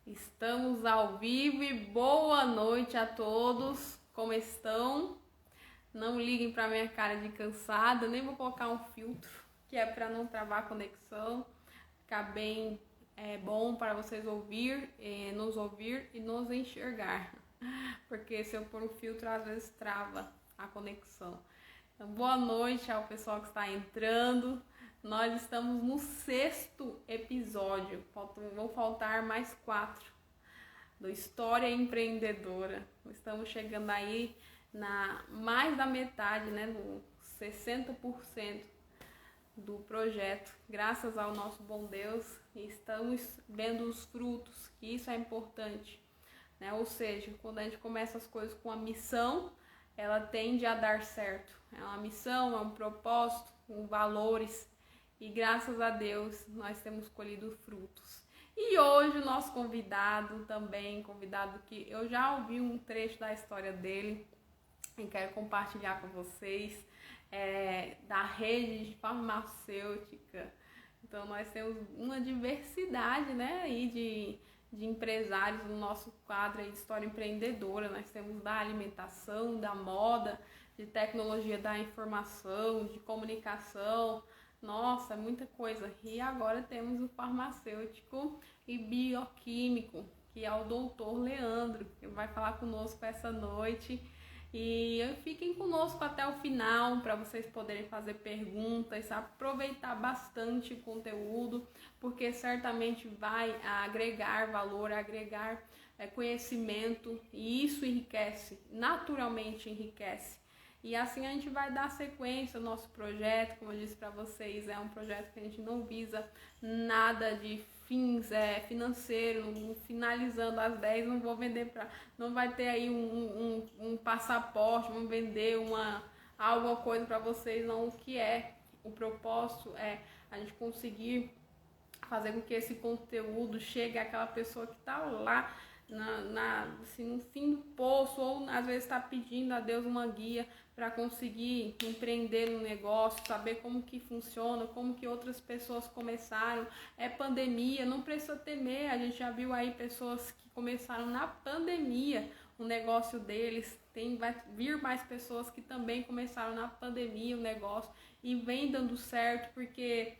Estamos ao vivo e boa noite a todos. Como estão? Não liguem para minha cara de cansada, nem vou colocar um filtro, que é para não travar a conexão. Ficar bem bom para vocês nos ouvir e nos enxergar. Porque se eu pôr um filtro, às vezes trava a conexão. Então, boa noite ao pessoal que está entrando. Nós estamos no 6º episódio. Vão faltar mais 4 do História Empreendedora. Estamos chegando aí na mais da metade, né, no 60% do projeto, graças ao nosso bom Deus, e estamos vendo os frutos, que isso é importante, né? Ou seja, quando a gente começa as coisas com a missão, ela tende a dar certo. É uma missão, é um propósito, com valores, e graças a Deus nós temos colhido frutos. E hoje o nosso convidado também, convidado que eu já ouvi um trecho da história dele e quero compartilhar com vocês, da rede de farmacêutica. Então nós temos uma diversidade, né, aí de empresários no nosso quadro aí de História Empreendedora. Nós temos da alimentação, da moda, de tecnologia da informação, de comunicação. Nossa, muita coisa. E agora temos o farmacêutico e bioquímico, que é o doutor Leandro, que vai falar conosco essa noite. E fiquem conosco até o final para vocês poderem fazer perguntas, aproveitar bastante o conteúdo, porque certamente vai agregar valor, agregar conhecimento, e isso enriquece, naturalmente enriquece. E assim a gente vai dar sequência ao nosso projeto. Como eu disse para vocês, é um projeto que a gente não visa nada de fins financeiros, finalizando às 10, não vou vender não vai ter aí um passaporte, vamos vender alguma coisa para vocês, não. O que é o propósito é a gente conseguir fazer com que esse conteúdo chegue àquela pessoa que está lá assim, no fim do poço, ou às vezes está pedindo a Deus uma guia para conseguir empreender no negócio, saber como que funciona, como que outras pessoas começaram. É pandemia, não precisa temer. A gente já viu aí pessoas que começaram na pandemia o negócio deles. Vai vir mais pessoas que também começaram na pandemia o negócio e vem dando certo, porque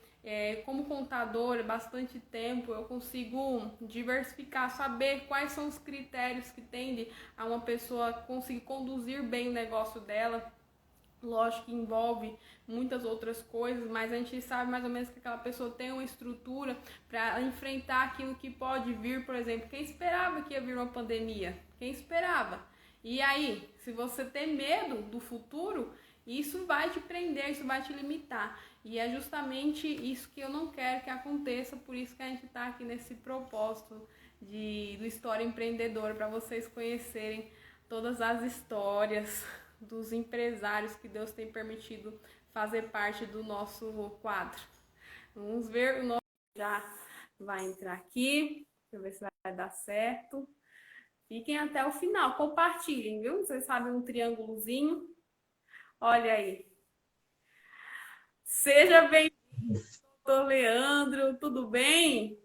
como contador, bastante tempo, eu consigo diversificar, saber quais são os critérios que tendem a uma pessoa conseguir conduzir bem o negócio dela. Lógico que envolve muitas outras coisas, mas a gente sabe mais ou menos que aquela pessoa tem uma estrutura para enfrentar aquilo que pode vir. Por exemplo, quem esperava que ia vir uma pandemia? Quem esperava? E aí, se você tem medo do futuro, isso vai te prender, isso vai te limitar. E é justamente isso que eu não quero que aconteça, por isso que a gente está aqui nesse propósito do História Empreendedora, para vocês conhecerem todas as histórias dos empresários que Deus tem permitido fazer parte do nosso quadro. Vamos ver, o nosso já vai entrar aqui, deixa eu ver se vai dar certo. Fiquem até o final, compartilhem, viu? Vocês sabem, um triângulozinho. Olha aí. Seja bem-vindo, doutor Leandro, tudo bem?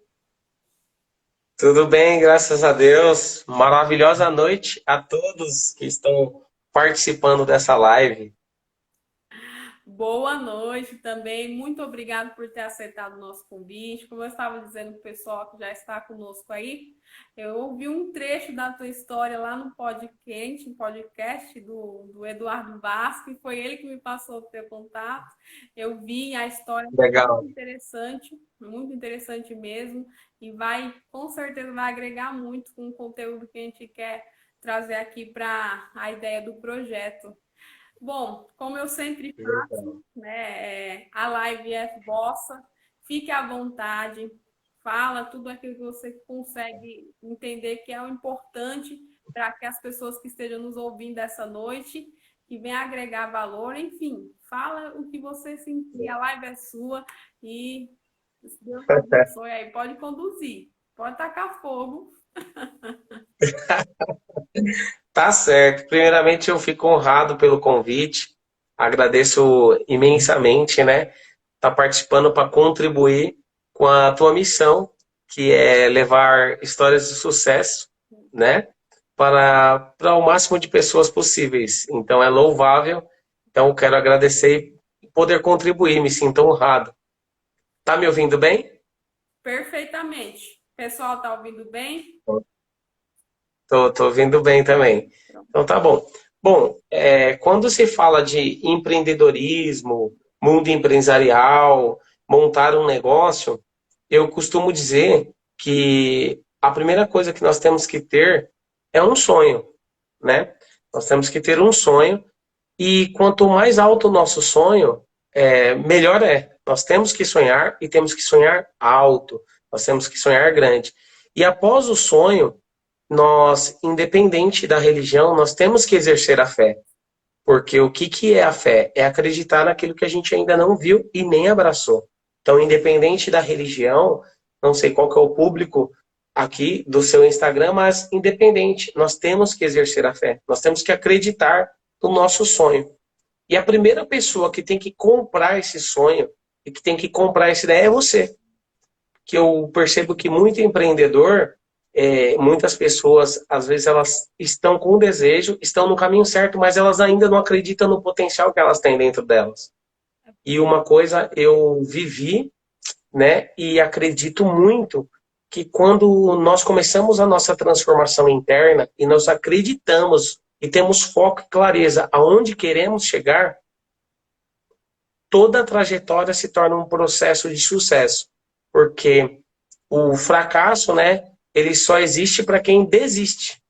Tudo bem, graças a Deus. Maravilhosa noite a todos que estão participando dessa live. Boa noite também, muito obrigado por ter aceitado o nosso convite. Como eu estava dizendo para o pessoal que já está conosco aí, eu ouvi um trecho da tua história lá no podcast do Eduardo Vasco, e foi ele que me passou o teu contato. Eu vi a história, Legal. muito interessante mesmo, e com certeza vai agregar muito com o conteúdo que a gente quer trazer aqui para a ideia do projeto. Bom, como eu sempre faço, né, a live é vossa, fique à vontade, fala tudo aquilo que você consegue entender que é o importante para que as pessoas que estejam nos ouvindo essa noite, que venham agregar valor, enfim, fala o que você sentir, a live é sua e Deus abençoe aí, pode conduzir, pode tacar fogo. Tá certo. Primeiramente, eu fico honrado pelo convite. Agradeço imensamente, né? Tá participando para contribuir com a tua missão, que é levar histórias de sucesso, né, para o máximo de pessoas possíveis. Então é louvável. Então eu quero agradecer e poder contribuir, me sinto honrado. Tá me ouvindo bem? Perfeitamente. Pessoal, tá ouvindo bem? Tô ouvindo bem também. Então tá bom. Bom, quando se fala de empreendedorismo, mundo empresarial, montar um negócio, eu costumo dizer que a primeira coisa que nós temos que ter é um sonho, né? Nós temos que ter um sonho e quanto mais alto o nosso sonho, melhor é. Nós temos que sonhar e temos que sonhar alto. Nós temos que sonhar grande. E após o sonho, nós, independente da religião, nós temos que exercer a fé. Porque o que é a fé? É acreditar naquilo que a gente ainda não viu e nem abraçou. Então, independente da religião, não sei qual que é o público aqui do seu Instagram, mas independente, nós temos que exercer a fé. Nós temos que acreditar no nosso sonho. E a primeira pessoa que tem que comprar esse sonho e que tem que comprar essa ideia é você. Que eu percebo que muito empreendedor, muitas pessoas, às vezes elas estão com o desejo, estão no caminho certo, mas elas ainda não acreditam no potencial que elas têm dentro delas. E uma coisa eu vivi, né, e acredito muito que quando nós começamos a nossa transformação interna e nós acreditamos e temos foco e clareza aonde queremos chegar, toda a trajetória se torna um processo de sucesso. Porque o fracasso, né, ele só existe para quem desiste.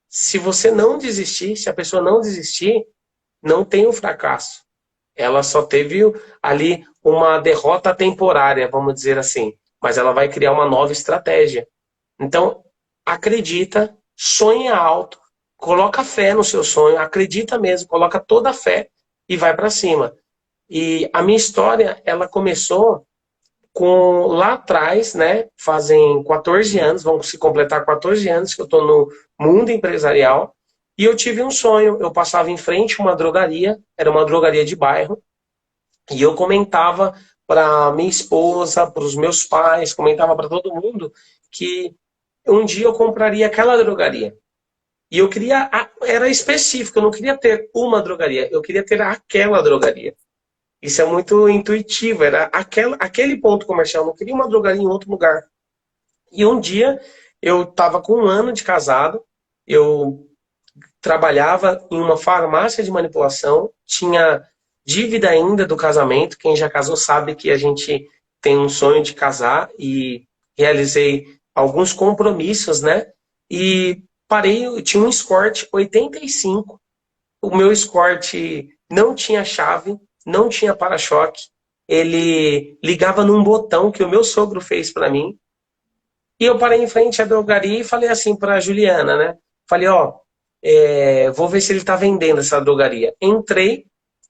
Se você não desistir, se a pessoa não desistir, não tem o fracasso. Ela só teve ali uma derrota temporária, vamos dizer assim. Mas ela vai criar uma nova estratégia. Então, acredita, sonha alto, coloca fé no seu sonho, acredita mesmo, coloca toda a fé e vai para cima. E a minha história, ela começou com lá atrás, né? Fazem 14 anos, vão se completar 14 anos que eu estou no mundo empresarial. E eu tive um sonho. Eu passava em frente a uma drogaria, era uma drogaria de bairro, e eu comentava para minha esposa, para os meus pais, comentava para todo mundo que um dia eu compraria aquela drogaria. E eu queria, era específico, eu não queria ter uma drogaria, eu queria ter aquela drogaria. Isso é muito intuitivo, era aquele ponto comercial, eu não queria uma drogaria em outro lugar. E um dia, eu estava com 1 ano de casado, eu trabalhava em uma farmácia de manipulação, tinha dívida ainda do casamento, quem já casou sabe que a gente tem um sonho de casar e realizei alguns compromissos, né? E parei, eu tinha um Escort 85, o meu Escort não tinha chave, não tinha para-choque, ele ligava num botão que o meu sogro fez para mim. E eu parei em frente à drogaria e falei assim para a Juliana, né? Falei, ó, vou ver se ele tá vendendo essa drogaria. Entrei,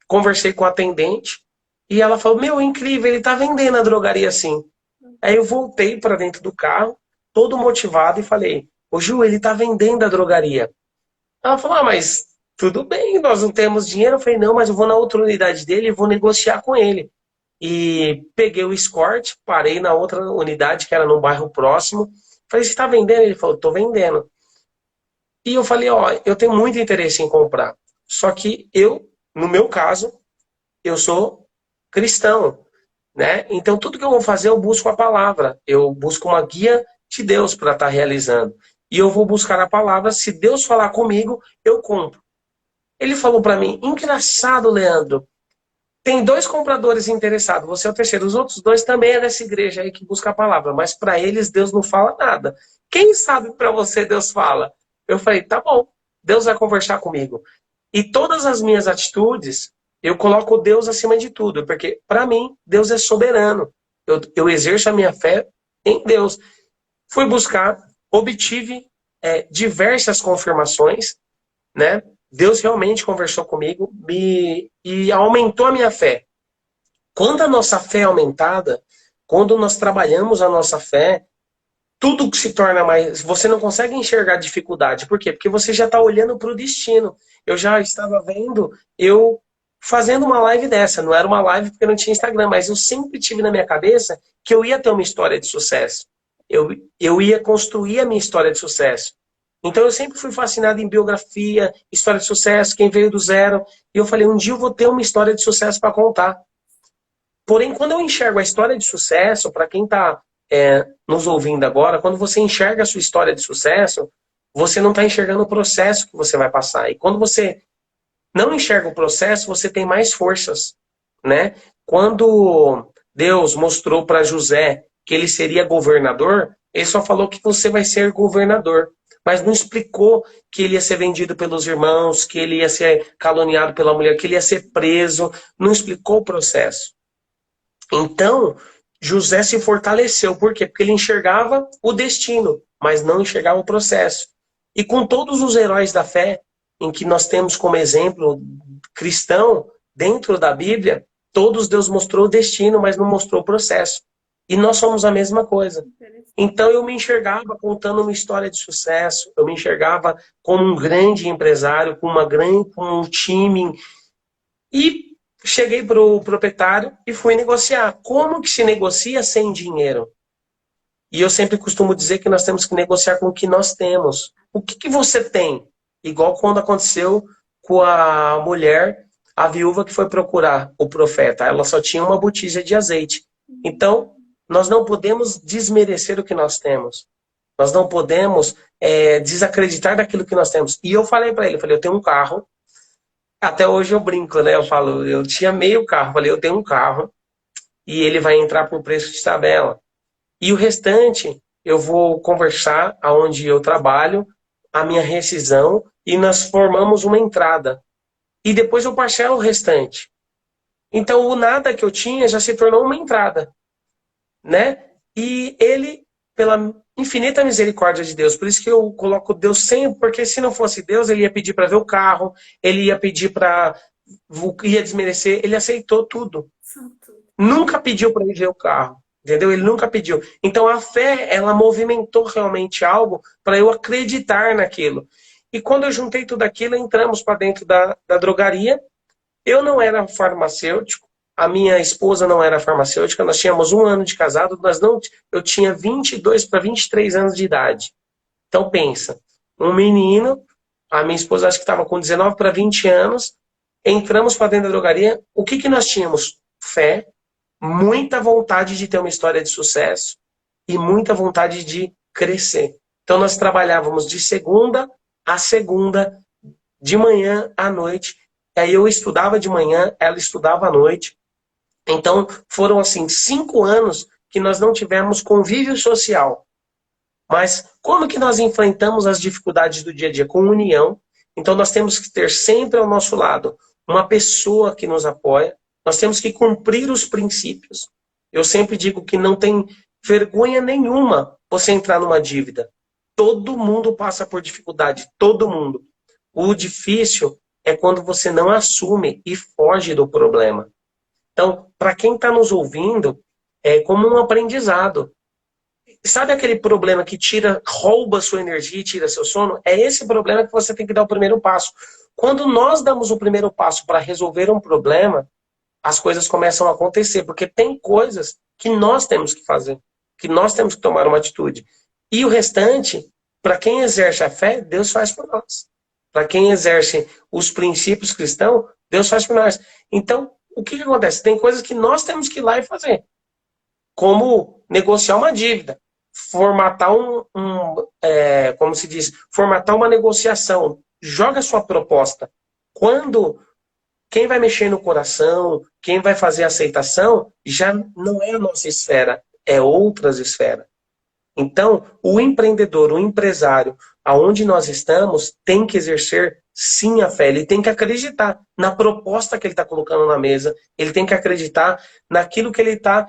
conversei com a atendente e ela falou, meu, incrível, ele tá vendendo a drogaria assim. Aí eu voltei para dentro do carro, todo motivado e falei, ô Ju, ele tá vendendo a drogaria. Ela falou, mas tudo bem, nós não temos dinheiro. Eu falei, não, mas eu vou na outra unidade dele e vou negociar com ele. E peguei o Escort, parei na outra unidade, que era num bairro próximo. Falei, você está vendendo? Ele falou, estou vendendo. E eu falei, ó, eu tenho muito interesse em comprar. Só que eu, no meu caso, eu sou cristão, né? Então tudo que eu vou fazer, eu busco a palavra. Eu busco uma guia de Deus para estar realizando. E eu vou buscar a palavra. Se Deus falar comigo, eu compro. Ele falou para mim, engraçado, Leandro. Tem 2 compradores interessados, você é o terceiro. Os outros 2 também é dessa igreja aí que busca a palavra, mas para eles Deus não fala nada. Quem sabe para você Deus fala? Eu falei, tá bom, Deus vai conversar comigo. E todas as minhas atitudes, eu coloco Deus acima de tudo, porque para mim Deus é soberano. Eu exerço a minha fé em Deus. Fui buscar, obtive diversas confirmações, né? Deus realmente conversou comigo e aumentou a minha fé. Quando a nossa fé é aumentada, quando nós trabalhamos a nossa fé, tudo que se torna mais... Você não consegue enxergar dificuldade. Por quê? Porque você já está olhando para o destino. Eu já estava vendo, eu fazendo uma live dessa. Não era uma live porque não tinha Instagram, mas eu sempre tive na minha cabeça que eu ia ter uma história de sucesso. eu ia construir a minha história de sucesso. Então eu sempre fui fascinado em biografia, história de sucesso, quem veio do zero. E eu falei, um dia eu vou ter uma história de sucesso para contar. Porém, quando eu enxergo a história de sucesso, para quem está nos ouvindo agora, quando você enxerga a sua história de sucesso, você não está enxergando o processo que você vai passar. E quando você não enxerga o processo, você tem mais forças, né? Quando Deus mostrou para José que ele seria governador, ele só falou que você vai ser governador. Mas não explicou que ele ia ser vendido pelos irmãos, que ele ia ser caluniado pela mulher, que ele ia ser preso. Não explicou o processo. Então, José se fortaleceu. Por quê? Porque ele enxergava o destino, mas não enxergava o processo. E com todos os heróis da fé, em que nós temos como exemplo cristão, dentro da Bíblia, todos Deus mostrou o destino, mas não mostrou o processo. E nós somos a mesma coisa. Então eu me enxergava contando uma história de sucesso, eu me enxergava como um grande empresário, com um time. E cheguei para o proprietário e fui negociar. Como que se negocia sem dinheiro? E eu sempre costumo dizer que nós temos que negociar com o que nós temos. O que você tem? Igual quando aconteceu com a mulher, a viúva que foi procurar o profeta. Ela só tinha uma botija de azeite. Então, nós não podemos desmerecer o que nós temos. Nós não podemos desacreditar daquilo que nós temos. E eu falei para ele, eu tenho um carro. Até hoje eu brinco, né? Eu falo, eu tinha meio carro. Falei, eu tenho um carro e ele vai entrar por preço de tabela. E o restante, eu vou conversar aonde eu trabalho, a minha rescisão, e nós formamos uma entrada. E depois eu parcelo o restante. Então, o nada que eu tinha já se tornou uma entrada, né? E ele, pela infinita misericórdia de Deus, por isso que eu coloco Deus sempre, porque se não fosse Deus, ele ia pedir para ver o carro, ele ia pedir para... ia desmerecer, ele aceitou tudo. Nunca pediu para ele ver o carro. Entendeu? Ele nunca pediu. Então a fé, ela movimentou realmente algo para eu acreditar naquilo. E quando eu juntei tudo aquilo, entramos para dentro da drogaria. Eu não era farmacêutico, a minha esposa não era farmacêutica, nós tínhamos 1 ano de casado, eu tinha 22 para 23 anos de idade. Então pensa, um menino, a minha esposa acho que estava com 19 para 20 anos, entramos para dentro da drogaria, o que nós tínhamos? Fé, muita vontade de ter uma história de sucesso e muita vontade de crescer. Então nós trabalhávamos de segunda a segunda, de manhã à noite. Aí eu estudava de manhã, ela estudava à noite. Então foram assim 5 anos que nós não tivemos convívio social. Mas como que nós enfrentamos as dificuldades do dia a dia? Com união. Então nós temos que ter sempre ao nosso lado uma pessoa que nos apoia. Nós temos que cumprir os princípios. Eu sempre digo que não tem vergonha nenhuma você entrar numa dívida. Todo mundo passa por dificuldade, todo mundo. O difícil é quando você não assume e foge do problema. Então, para quem está nos ouvindo, é como um aprendizado. Sabe aquele problema que rouba sua energia e tira seu sono? É esse problema que você tem que dar o primeiro passo. Quando nós damos o primeiro passo para resolver um problema, as coisas começam a acontecer, porque tem coisas que nós temos que fazer, que nós temos que tomar uma atitude. E o restante, para quem exerce a fé, Deus faz por nós. Para quem exerce os princípios cristãos, Deus faz por nós. Então, o que acontece? Tem coisas que nós temos que ir lá e fazer. Como negociar uma dívida, formatar como se diz, formatar uma negociação. Joga a sua proposta. Quem vai mexer no coração, quem vai fazer a aceitação, já não é a nossa esfera, é outras esferas. Então, o empreendedor, o empresário, aonde nós estamos, tem que exercer sim a fé. Ele tem que acreditar na proposta que ele está colocando na mesa, ele tem que acreditar naquilo que ele está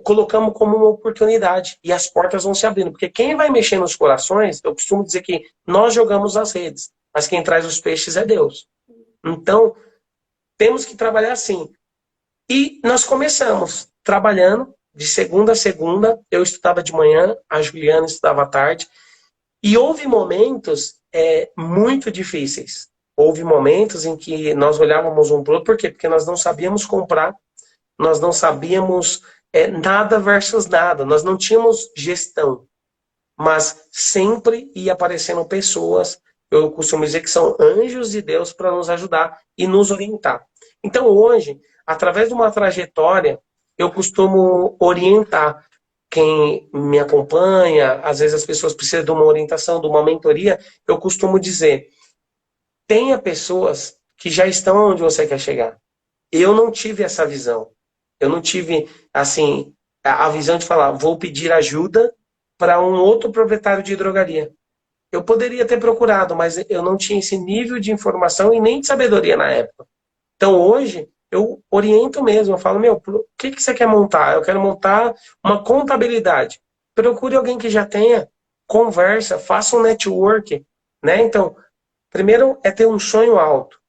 colocando como uma oportunidade. E as portas vão se abrindo. Porque quem vai mexer nos corações, eu costumo dizer que nós jogamos as redes, mas quem traz os peixes é Deus. Então, temos que trabalhar assim. E nós começamos trabalhando de segunda a segunda. Eu estudava de manhã, a Juliana estudava à tarde. E houve momentos muito difíceis. Houve momentos em que nós olhávamos um para o outro. Por quê? Porque nós não sabíamos comprar, nós não sabíamos nada versus nada. Nós não tínhamos gestão, mas sempre ia aparecendo pessoas, eu costumo dizer que são anjos de Deus para nos ajudar e nos orientar. Então hoje, através de uma trajetória, eu costumo orientar quem me acompanha, às vezes as pessoas precisam de uma orientação, de uma mentoria, eu costumo dizer, tenha pessoas que já estão onde você quer chegar. Eu não tive essa visão. Eu não tive, assim, a visão de falar, vou pedir ajuda para um outro proprietário de drogaria. Eu poderia ter procurado, mas eu não tinha esse nível de informação e nem de sabedoria na época. Então hoje eu oriento mesmo, eu falo, meu, o que você quer montar? Eu quero montar uma contabilidade. Procure alguém que já tenha, conversa, faça um network, né? Então, primeiro é ter um sonho alto,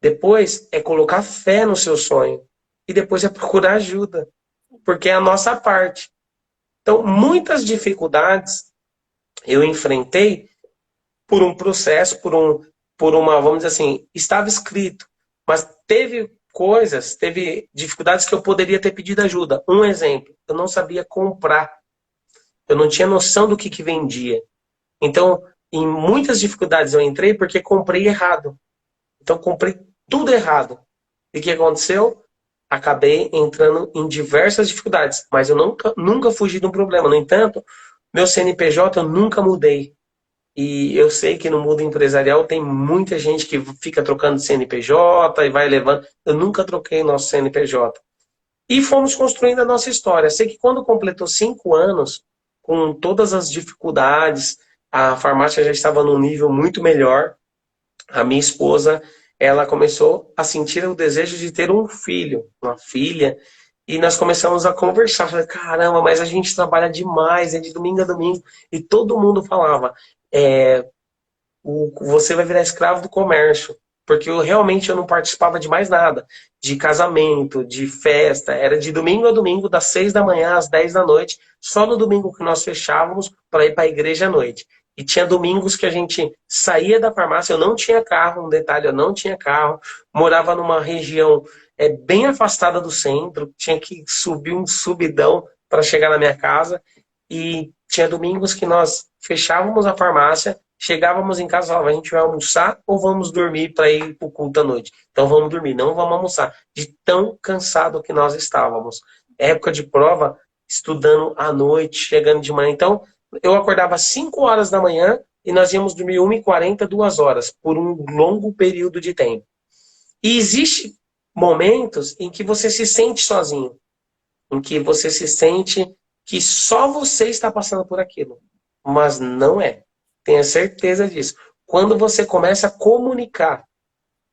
depois é colocar fé no seu sonho e depois é procurar ajuda, porque é a nossa parte. Então, muitas dificuldades eu enfrentei por um processo, por uma, vamos dizer assim, estava escrito, mas teve dificuldades que eu poderia ter pedido ajuda. Um exemplo, eu não sabia comprar, eu não tinha noção do que vendia. Então, em muitas dificuldades eu entrei porque comprei errado. Então, comprei tudo errado. E o que aconteceu? Acabei entrando em diversas dificuldades, mas eu nunca fugi de um problema. No entanto, meu CNPJ eu nunca mudei. E eu sei que no mundo empresarial tem muita gente que fica trocando CNPJ e vai levando. Eu nunca troquei nosso CNPJ. E fomos construindo a nossa história. Sei que quando completou 5 anos, com todas as dificuldades, a farmácia já estava num nível muito melhor. A minha esposa, ela começou a sentir o desejo de ter um filho, uma filha. E nós começamos a conversar. Falei, caramba, mas a gente trabalha demais, é de domingo a domingo. E todo mundo falava, você vai virar escravo do comércio. Porque realmente eu não participava de mais nada. De casamento, de festa. Era de domingo a domingo, das 6 da manhã às 10 da noite. Só no domingo que nós fechávamos para ir para a igreja à noite. E tinha domingos que a gente saía da farmácia. Eu não tinha carro, um detalhe, eu não tinha carro. Morava numa região bem afastada do centro. Tinha que subir um subidão para chegar na minha casa. E tinha domingos que nós fechávamos a farmácia, chegávamos em casa e falava, a gente vai almoçar ou vamos dormir para ir para o culto à noite? Então vamos dormir, não vamos almoçar. De tão cansado que nós estávamos. Época de prova, estudando à noite, chegando de manhã. Então, eu acordava às 5 horas da manhã e nós íamos dormir 1h40, 2 horas, por um longo período de tempo. E existe momentos em que você se sente sozinho, em que você se sente que só você está passando por aquilo. Mas não é. Tenha certeza disso. Quando você começa a comunicar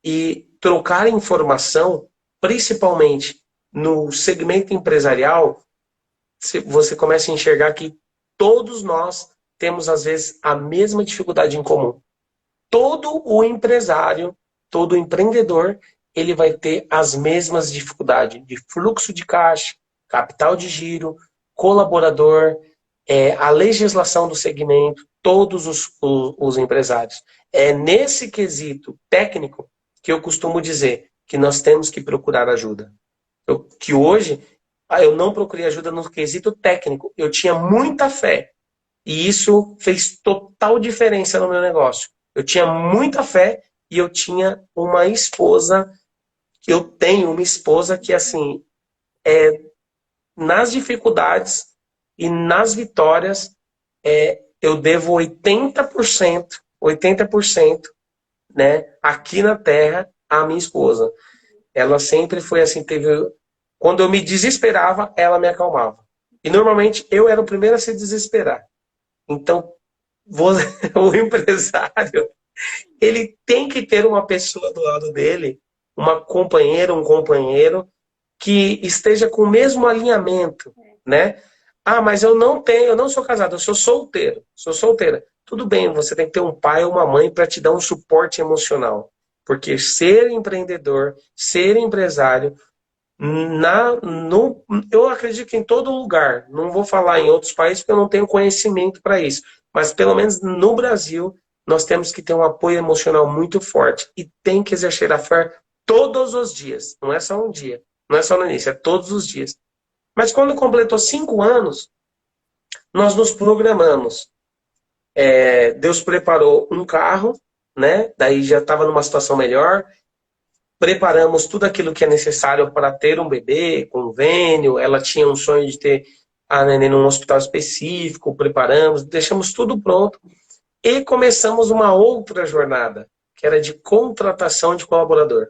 e trocar informação, principalmente no segmento empresarial, você começa a enxergar que todos nós temos, às vezes, a mesma dificuldade em comum. Todo o empresário, todo o empreendedor, ele vai ter as mesmas dificuldades de fluxo de caixa, capital de giro, colaborador, a legislação do segmento, todos os empresários. É nesse quesito técnico que eu costumo dizer que nós temos que procurar ajuda. Que hoje, eu não procurei ajuda no quesito técnico. Eu tinha muita fé. E isso fez total diferença no meu negócio. Eu tinha muita fé e eu tinha uma esposa, eu tenho uma esposa que, assim, nas dificuldades e nas vitórias, eu devo 80%, né, aqui na Terra, à minha esposa. Ela sempre foi assim, quando eu me desesperava, ela me acalmava. E normalmente eu era o primeiro a se desesperar. Então, o empresário, ele tem que ter uma pessoa do lado dele, uma companheira, um companheiro, que esteja com o mesmo alinhamento, né? Ah, mas eu não sou casado, eu sou solteiro, sou solteira. Tudo bem, você tem que ter um pai ou uma mãe para te dar um suporte emocional. Porque ser empreendedor, ser empresário, eu acredito que em todo lugar, não vou falar em outros países porque eu não tenho conhecimento para isso, mas pelo menos no Brasil, nós temos que ter um apoio emocional muito forte e tem que exercer a fé todos os dias, não é só um dia, não é só no início, é todos os dias. Mas quando completou 5 anos, nós nos programamos. Deus preparou um carro, né? Daí já estava numa situação melhor. Preparamos tudo aquilo que é necessário para ter um bebê, convênio. Ela tinha um sonho de ter a neném num hospital específico. Preparamos, deixamos tudo pronto e começamos uma outra jornada, que era de contratação de colaborador.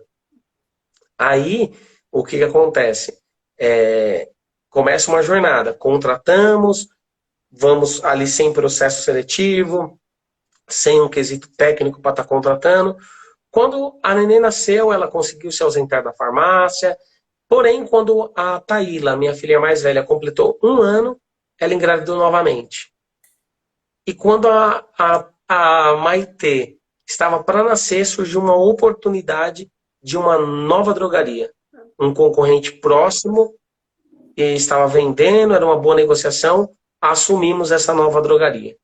Aí, o que acontece? Começa uma jornada, contratamos, vamos ali sem processo seletivo, sem um quesito técnico para estar contratando. Quando a neném nasceu, ela conseguiu se ausentar da farmácia. Porém, quando a Taíla, minha filha mais velha, completou 1 ano, ela engravidou novamente. E quando a Maitê estava para nascer, surgiu uma oportunidade de uma nova drogaria. Um concorrente próximo que estava vendendo, era uma boa negociação, assumimos essa nova drogaria.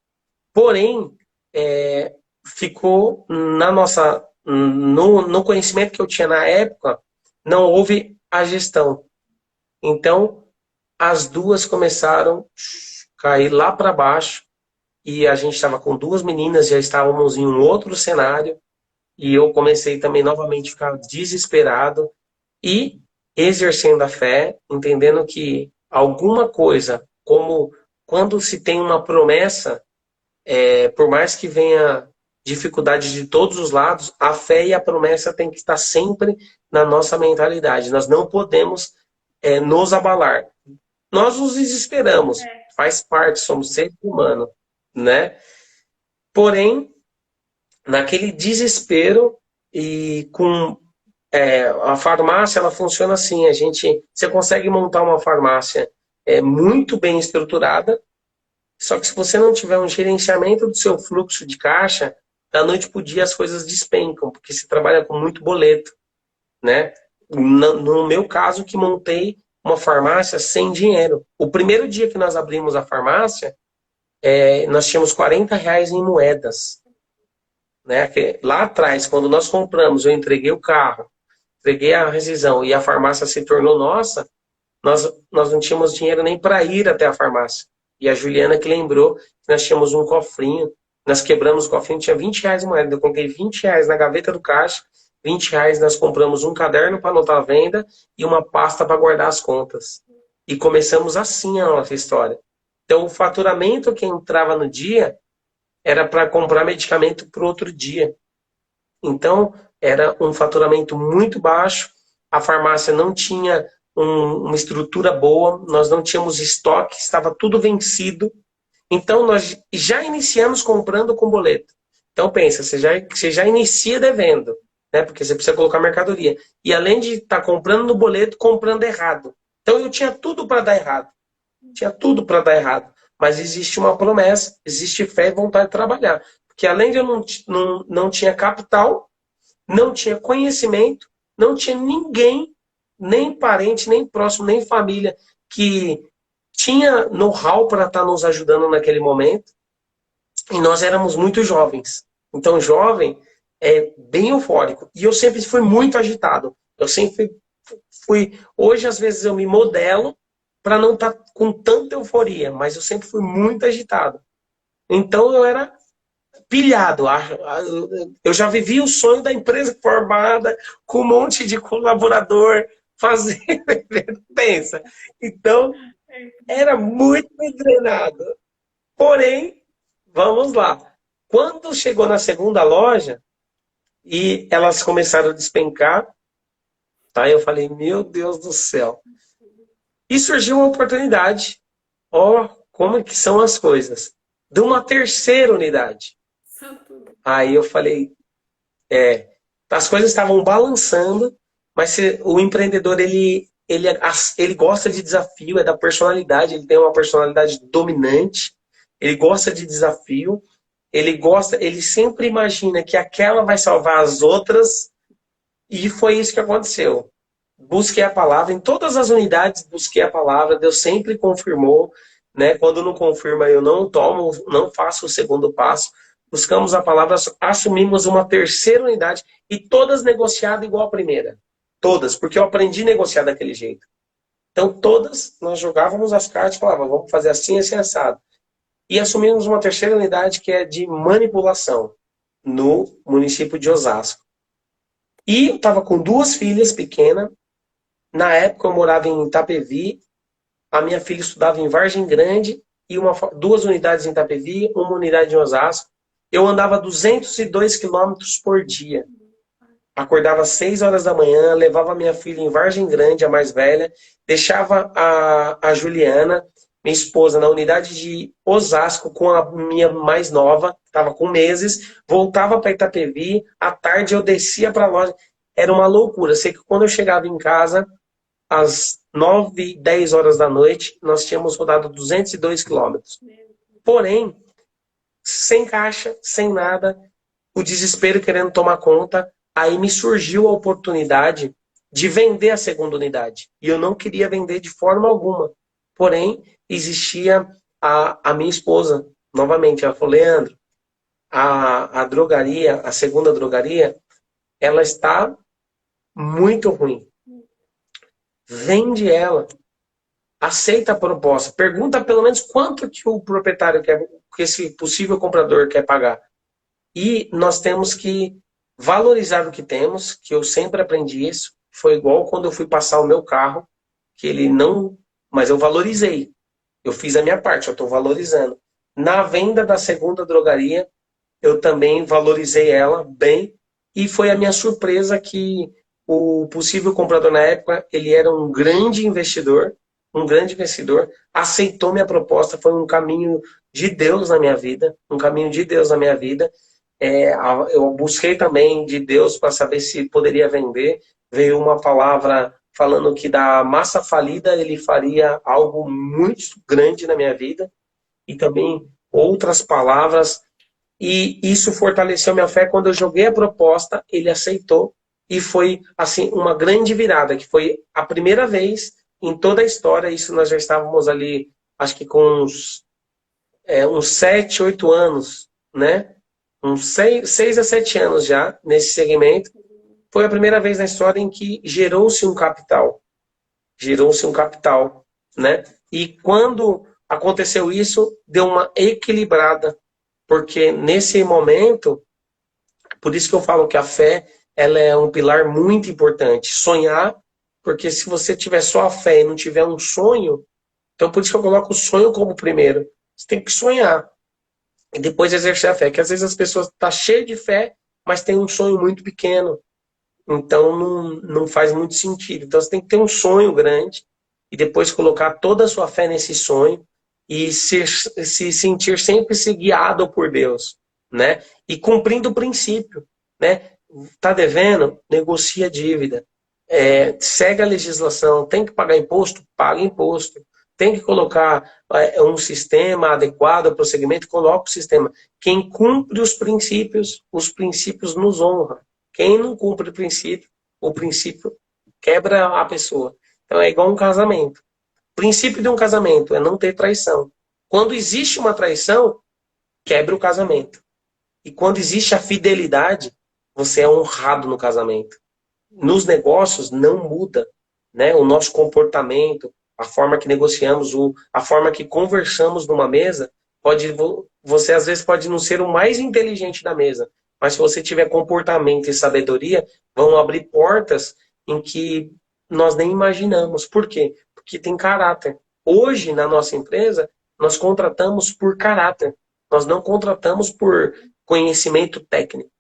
Porém, ficou no conhecimento que eu tinha na época, não houve a gestão. Então, as duas começaram a cair lá para baixo e a gente estava com 2 meninas, já estávamos em um outro cenário e eu comecei também novamente a ficar desesperado e exercendo a fé, entendendo que alguma coisa, como quando se tem uma promessa, por mais que venha dificuldades de todos os lados, a fé e a promessa tem que estar sempre na nossa mentalidade. Nós não podemos nos abalar. Nós nos desesperamos, faz parte, somos seres humanos, né? Porém, naquele desespero e com a farmácia, ela funciona assim, você consegue montar uma farmácia muito bem estruturada, só que se você não tiver um gerenciamento do seu fluxo de caixa, da noite para o dia as coisas despencam, porque você trabalha com muito boleto, né? No meu caso, que montei uma farmácia sem dinheiro. O primeiro dia que nós abrimos a farmácia, nós tínhamos R$ 40 em moedas. Né? Lá atrás, quando nós compramos, eu entreguei o carro, entreguei a rescisão e a farmácia se tornou nossa, nós não tínhamos dinheiro nem para ir até a farmácia. E a Juliana que lembrou que nós tínhamos um cofrinho, nós quebramos o cofrinho, tinha R$ 20 em moeda, eu coloquei R$ 20 na gaveta do caixa, R$ 20 nós compramos um caderno para anotar a venda e uma pasta para guardar as contas. E começamos assim a nossa história. Então o faturamento que entrava no dia era para comprar medicamento para o outro dia. Então era um faturamento muito baixo, a farmácia não tinha uma estrutura boa, nós não tínhamos estoque, estava tudo vencido. Então, nós já iniciamos comprando com boleto. Então, pensa, você já inicia devendo, né? Porque você precisa colocar mercadoria. E além de estar comprando no boleto, comprando errado. Então, eu tinha tudo para dar errado. Tinha tudo para dar errado. Mas existe uma promessa, existe fé e vontade de trabalhar. Porque além de eu não tinha capital, não tinha conhecimento, não tinha ninguém, nem parente, nem próximo, nem família, que tinha know-how para estar nos ajudando naquele momento. E nós éramos muito jovens. Então, jovem é bem eufórico. E eu sempre fui muito agitado. Eu sempre fui... Hoje, às vezes, eu me modelo para não estar com tanta euforia, mas eu sempre fui muito agitado. Então, eu era pilhado. Eu já vivi o sonho da empresa formada, com um monte de colaborador, fazendo... Pensa. Então, era muito treinado. Porém, vamos lá. Quando chegou na segunda loja e elas começaram a despencar, tá? Eu falei, meu Deus do céu. E surgiu uma oportunidade. Ó, como que são as coisas. De uma terceira unidade. Aí eu falei, as coisas estavam balançando, mas o empreendedor, ele gosta de desafio, é da personalidade, ele tem uma personalidade dominante, ele gosta de desafio, ele sempre imagina que aquela vai salvar as outras, e foi isso que aconteceu. Busquei a palavra, em todas as unidades busquei a palavra, Deus sempre confirmou, né? Quando não confirma, eu não faço o segundo passo. Buscamos a palavra, assumimos uma terceira unidade e todas negociadas igual a primeira. Todas, porque eu aprendi a negociar daquele jeito. Então, todas nós jogávamos as cartas e falávamos, vamos fazer assim, assim, assado. E assumimos uma terceira unidade que é de manipulação, no município de Osasco. E eu estava com duas filhas pequenas. Na época eu morava em Itapevi, a minha filha estudava em Vargem Grande, e duas unidades em Itapevi, uma unidade em Osasco. Eu andava 202 quilômetros por dia. Acordava às 6 horas da manhã, levava minha filha em Vargem Grande, a mais velha, deixava a Juliana, minha esposa, na unidade de Osasco com a minha mais nova, estava com meses, voltava para Itapevi, à tarde eu descia para a loja. Era uma loucura. Sei que quando eu chegava em casa, às 9, 10 horas da noite, nós tínhamos rodado 202 quilômetros. Porém, sem caixa, sem nada, o desespero querendo tomar conta, aí me surgiu a oportunidade de vender a segunda unidade. E eu não queria vender de forma alguma. Porém, existia a minha esposa, novamente, ela falou, Leandro, a drogaria, a segunda drogaria, ela está muito ruim. Vende ela. Aceita a proposta. Pergunta pelo menos quanto que o proprietário quer, que esse possível comprador quer pagar. E nós temos que valorizar o que temos, que eu sempre aprendi isso. Foi igual quando eu fui passar o meu carro, que ele não... Mas eu valorizei. Eu fiz a minha parte, eu estou valorizando. Na venda da segunda drogaria, eu também valorizei ela bem. E foi a minha surpresa que o possível comprador na época, ele era um grande investidor, aceitou minha proposta, foi um caminho de Deus na minha vida, um caminho de Deus na minha vida. Eu busquei também de Deus para saber se poderia vender. Veio uma palavra falando que da massa falida ele faria algo muito grande na minha vida. E também outras palavras. E isso fortaleceu minha fé. Quando eu joguei a proposta, ele aceitou. E foi assim uma grande virada, que foi a primeira vez em toda a história. Isso nós já estávamos ali, acho que com uns 7, 8 anos, né? Uns 6 a 7 anos já nesse segmento. Foi a primeira vez na história em que gerou-se um capital. Gerou-se um capital, né? E quando aconteceu isso, deu uma equilibrada. Porque nesse momento, por isso que eu falo que a fé ela é um pilar muito importante. Sonhar, porque se você tiver só a fé e não tiver um sonho, então por isso que eu coloco o sonho como primeiro. Você tem que sonhar. E depois exercer a fé. Que às vezes as pessoas estão cheias de fé, mas tem um sonho muito pequeno. Então não faz muito sentido. Então você tem que ter um sonho grande e depois colocar toda a sua fé nesse sonho e se sentir sempre se guiado por Deus, né? E cumprindo o princípio, né? Tá devendo? Negocia a dívida. Segue a legislação. Tem que pagar imposto? Paga imposto. Tem que colocar um sistema adequado ao prosseguimento? Coloca o sistema. Quem cumpre os princípios nos honra. Quem não cumpre o princípio quebra a pessoa. Então é igual um casamento. O princípio de um casamento é não ter traição. Quando existe uma traição, quebra o casamento. E quando existe a fidelidade, você é honrado no casamento. Nos negócios não muda, né? O nosso comportamento, a forma que negociamos, a forma que conversamos numa mesa, você às vezes pode não ser o mais inteligente da mesa, mas se você tiver comportamento e sabedoria, vão abrir portas em que nós nem imaginamos. Por quê? Porque tem caráter. Hoje, na nossa empresa, nós contratamos por caráter. Nós não contratamos por conhecimento técnico,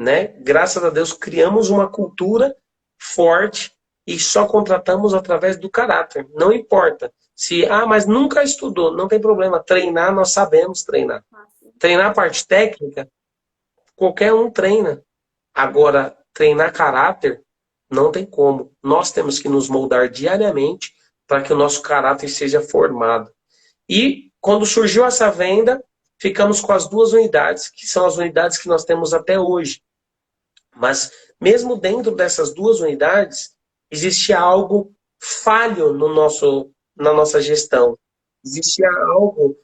né? Graças a Deus, criamos uma cultura forte e só contratamos através do caráter. Não importa. Mas nunca estudou, não tem problema. Treinar, nós sabemos treinar. Treinar a parte técnica, qualquer um treina. Agora, treinar caráter, não tem como. Nós temos que nos moldar diariamente para que o nosso caráter seja formado. E quando surgiu essa venda, ficamos com as duas unidades, que são as unidades que nós temos até hoje. Mas mesmo dentro dessas duas unidades, existia algo falho na nossa gestão. Existia algo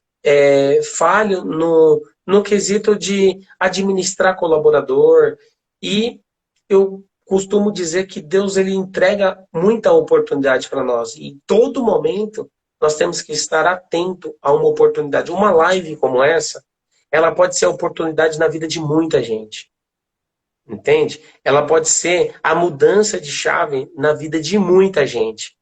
falho no quesito de administrar colaborador. E eu costumo dizer que Deus ele entrega muita oportunidade para nós. E em todo momento nós temos que estar atento a uma oportunidade. Uma live como essa, ela pode ser a oportunidade na vida de muita gente. Entende? Ela pode ser a mudança de chave na vida de muita gente.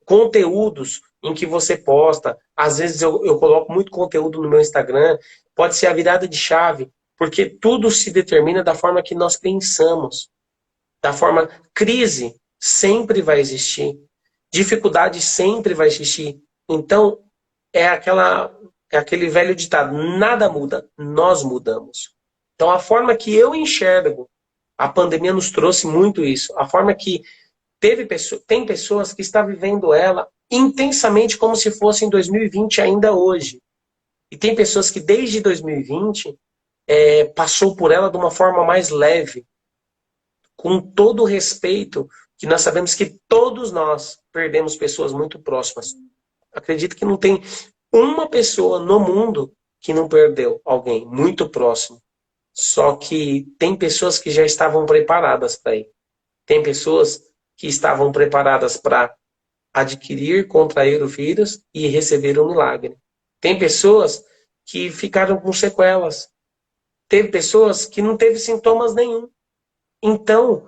Conteúdos em que você posta, às vezes eu coloco muito conteúdo no meu Instagram, pode ser a virada de chave, porque tudo se determina da forma que nós pensamos. Da forma, crise sempre vai existir, dificuldade sempre vai existir. Então, é aquele velho ditado, nada muda, nós mudamos. Então, a forma que eu enxergo, a pandemia nos trouxe muito isso, a forma que tem pessoas que estão vivendo ela intensamente como se fosse em 2020 ainda hoje. E tem pessoas que desde 2020 passou por ela de uma forma mais leve, com todo o respeito, que nós sabemos que todos nós perdemos pessoas muito próximas. Acredito que não tem uma pessoa no mundo que não perdeu alguém muito próximo. Só que tem pessoas que já estavam preparadas para ir. Tem pessoas que estavam preparadas para adquirir, contrair o vírus e receber um milagre. Tem pessoas que ficaram com sequelas. Teve pessoas que não teve sintomas nenhum. Então,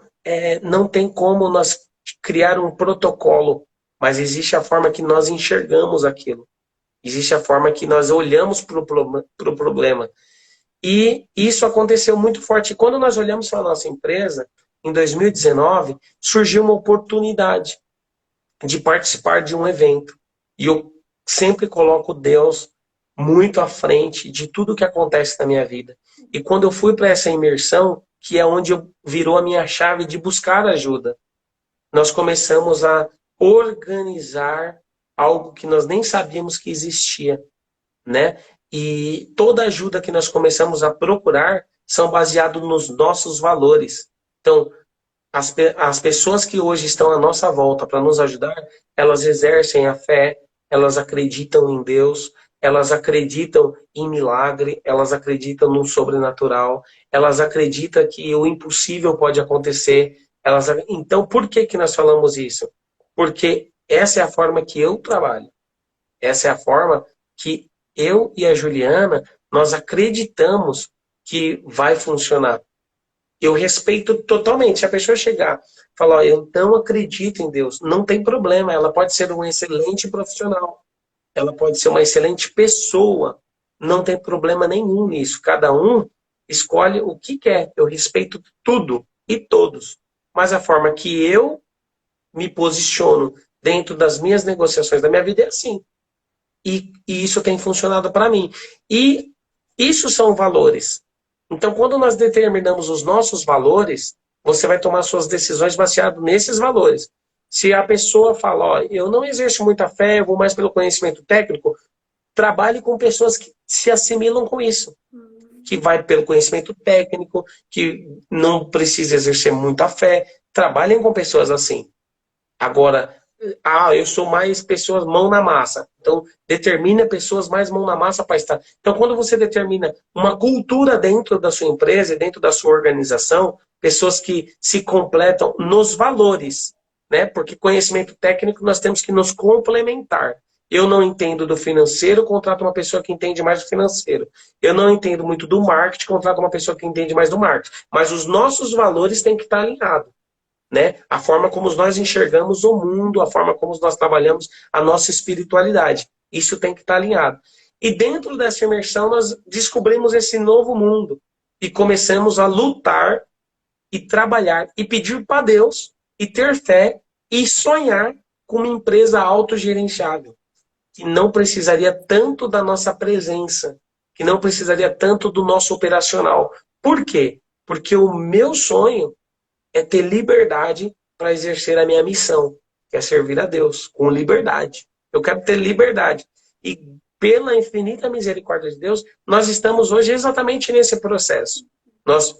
não tem como nós criar um protocolo, mas existe a forma que nós enxergamos aquilo. Existe a forma que nós olhamos para o problema. E isso aconteceu muito forte. E quando nós olhamos para a nossa empresa, em 2019, surgiu uma oportunidade de participar de um evento. E eu sempre coloco Deus muito à frente de tudo que acontece na minha vida. E quando eu fui para essa imersão, que é onde virou a minha chave de buscar ajuda, nós começamos a organizar algo que nós nem sabíamos que existia, né? E toda ajuda que nós começamos a procurar são baseados nos nossos valores. Então, as pessoas que hoje estão à nossa volta para nos ajudar, elas exercem a fé, elas acreditam em Deus, elas acreditam em milagre, elas acreditam no sobrenatural, elas acreditam que o impossível pode acontecer. Então, por que que nós falamos isso? Porque essa é a forma que eu trabalho. Essa é a forma que eu e a Juliana, nós acreditamos que vai funcionar. Eu respeito totalmente. Se a pessoa chegar e falar, ó, eu não acredito em Deus, não tem problema. Ela pode ser um excelente profissional. Ela pode ser uma excelente pessoa. Não tem problema nenhum nisso. Cada um escolhe o que quer. Eu respeito tudo e todos. Mas a forma que eu me posiciono dentro das minhas negociações da minha vida é assim. E isso tem funcionado para mim. E isso são valores. Então, quando nós determinamos os nossos valores, você vai tomar suas decisões baseadas nesses valores. Se a pessoa fala, ó, eu não exerço muita fé, eu vou mais pelo conhecimento técnico, trabalhe com pessoas que se assimilam com isso. Que vai pelo conhecimento técnico, que não precisa exercer muita fé. Trabalhem com pessoas assim. Agora, eu sou mais pessoas mão na massa. Então, determina pessoas mais mão na massa para estar. Então, quando você determina uma cultura dentro da sua empresa, dentro da sua organização, pessoas que se completam nos valores, né? Porque conhecimento técnico nós temos que nos complementar. Eu não entendo do financeiro, contrato uma pessoa que entende mais do financeiro. Eu não entendo muito do marketing, contrato uma pessoa que entende mais do marketing. Mas os nossos valores têm que estar alinhados. Né? A forma como nós enxergamos o mundo, a forma como nós trabalhamos a nossa espiritualidade. Isso tem que estar alinhado. E dentro dessa imersão nós descobrimos esse novo mundo e começamos a lutar e trabalhar e pedir para Deus e ter fé e sonhar com uma empresa autogerenciável, que não precisaria tanto da nossa presença, que não precisaria tanto do nosso operacional. Por quê? Porque o meu sonho é ter liberdade para exercer a minha missão, que é servir a Deus, com liberdade. Eu quero ter liberdade. E pela infinita misericórdia de Deus, nós estamos hoje exatamente nesse processo. Nós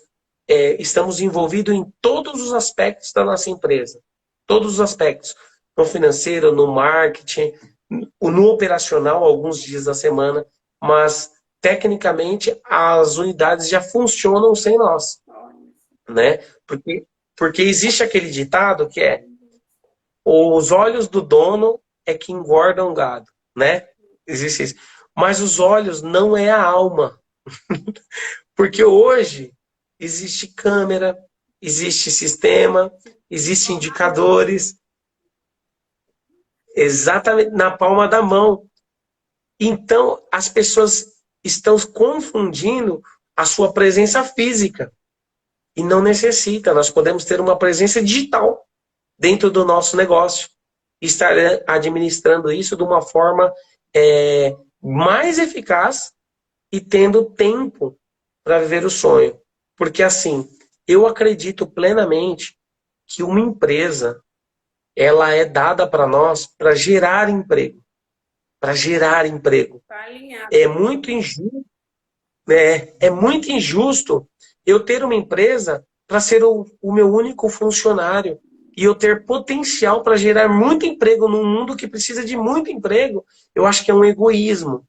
estamos envolvidos em todos os aspectos da nossa empresa. Todos os aspectos. No financeiro, no marketing, no operacional, alguns dias da semana. Mas, tecnicamente, as unidades já funcionam sem nós. Né? Porque Porque existe aquele ditado que é: os olhos do dono é que engordam o gado, né? Existe isso. Mas os olhos não é a alma. Porque hoje existe câmera, existe sistema, existem indicadores, exatamente na palma da mão. Então, as pessoas estão confundindo a sua presença física. E não necessita. Nós podemos ter uma presença digital dentro do nosso negócio. Estar administrando isso de uma forma mais eficaz e tendo tempo para viver o sonho. Porque assim, eu acredito plenamente que uma empresa, ela é dada para nós para gerar emprego. Para gerar emprego. É muito injusto, é muito injusto eu ter uma empresa para ser o meu único funcionário e eu ter potencial para gerar muito emprego num mundo que precisa de muito emprego. Eu acho que é um egoísmo.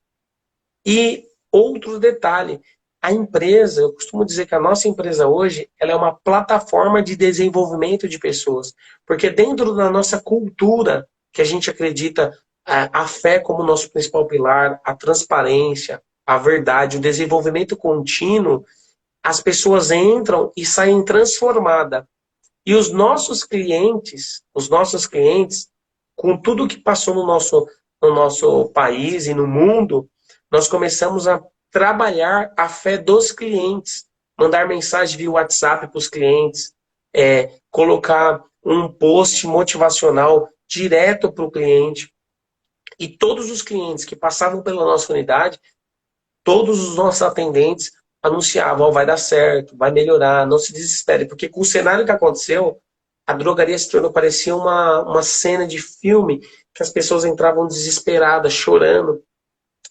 E outro detalhe, a empresa, eu costumo dizer que a nossa empresa hoje, ela é uma plataforma de desenvolvimento de pessoas. Porque dentro da nossa cultura, que a gente acredita a fé como nosso principal pilar, a transparência, a verdade, o desenvolvimento contínuo, as pessoas entram e saem transformadas. E os nossos clientes, com tudo que passou no nosso país e no mundo, nós começamos a trabalhar a fé dos clientes, mandar mensagem via WhatsApp para os clientes, colocar um post motivacional direto para o cliente. E todos os clientes que passavam pela nossa unidade, todos os nossos atendentes anunciavam: vai dar certo, vai melhorar, não se desespere. Porque com o cenário que aconteceu, a drogaria se tornou, parecia uma cena de filme, que as pessoas entravam desesperadas, chorando.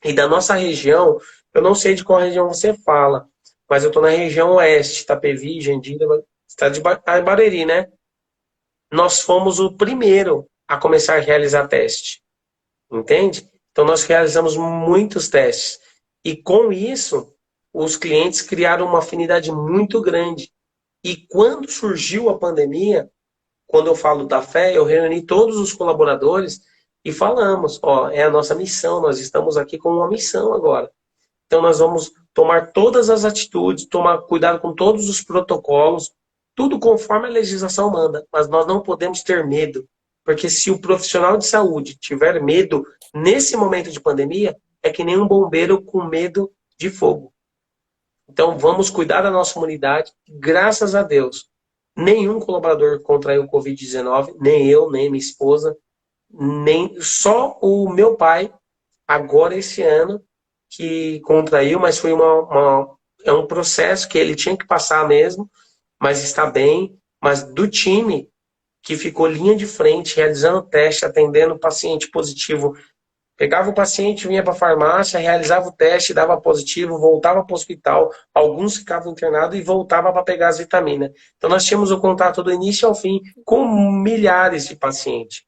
E da nossa região, eu não sei de qual região você fala, mas eu estou na região oeste, Itapevi, Jandira, está em Barueri, né? Nós fomos o primeiro a começar a realizar teste, entende? Então nós realizamos muitos testes. E com isso, os clientes criaram uma afinidade muito grande. E quando surgiu a pandemia, quando eu falo da fé, eu reuni todos os colaboradores e falamos: ó, é a nossa missão, nós estamos aqui com uma missão agora. Então nós vamos tomar todas as atitudes, tomar cuidado com todos os protocolos, tudo conforme a legislação manda, mas nós não podemos ter medo, porque se o profissional de saúde tiver medo nesse momento de pandemia, é que nem um bombeiro com medo de fogo. Então vamos cuidar da nossa comunidade. Graças a Deus, nenhum colaborador contraiu o Covid-19, nem eu, nem minha esposa, nem só o meu pai, agora esse ano, que contraiu, mas foi é um processo que ele tinha que passar mesmo, mas está bem. Mas do time que ficou linha de frente, realizando o teste, atendendo o paciente positivo, pegava o paciente, vinha para a farmácia, realizava o teste, dava positivo, voltava para o hospital, alguns ficavam internados e voltava para pegar as vitaminas. Então nós tínhamos o contato do início ao fim com milhares de pacientes.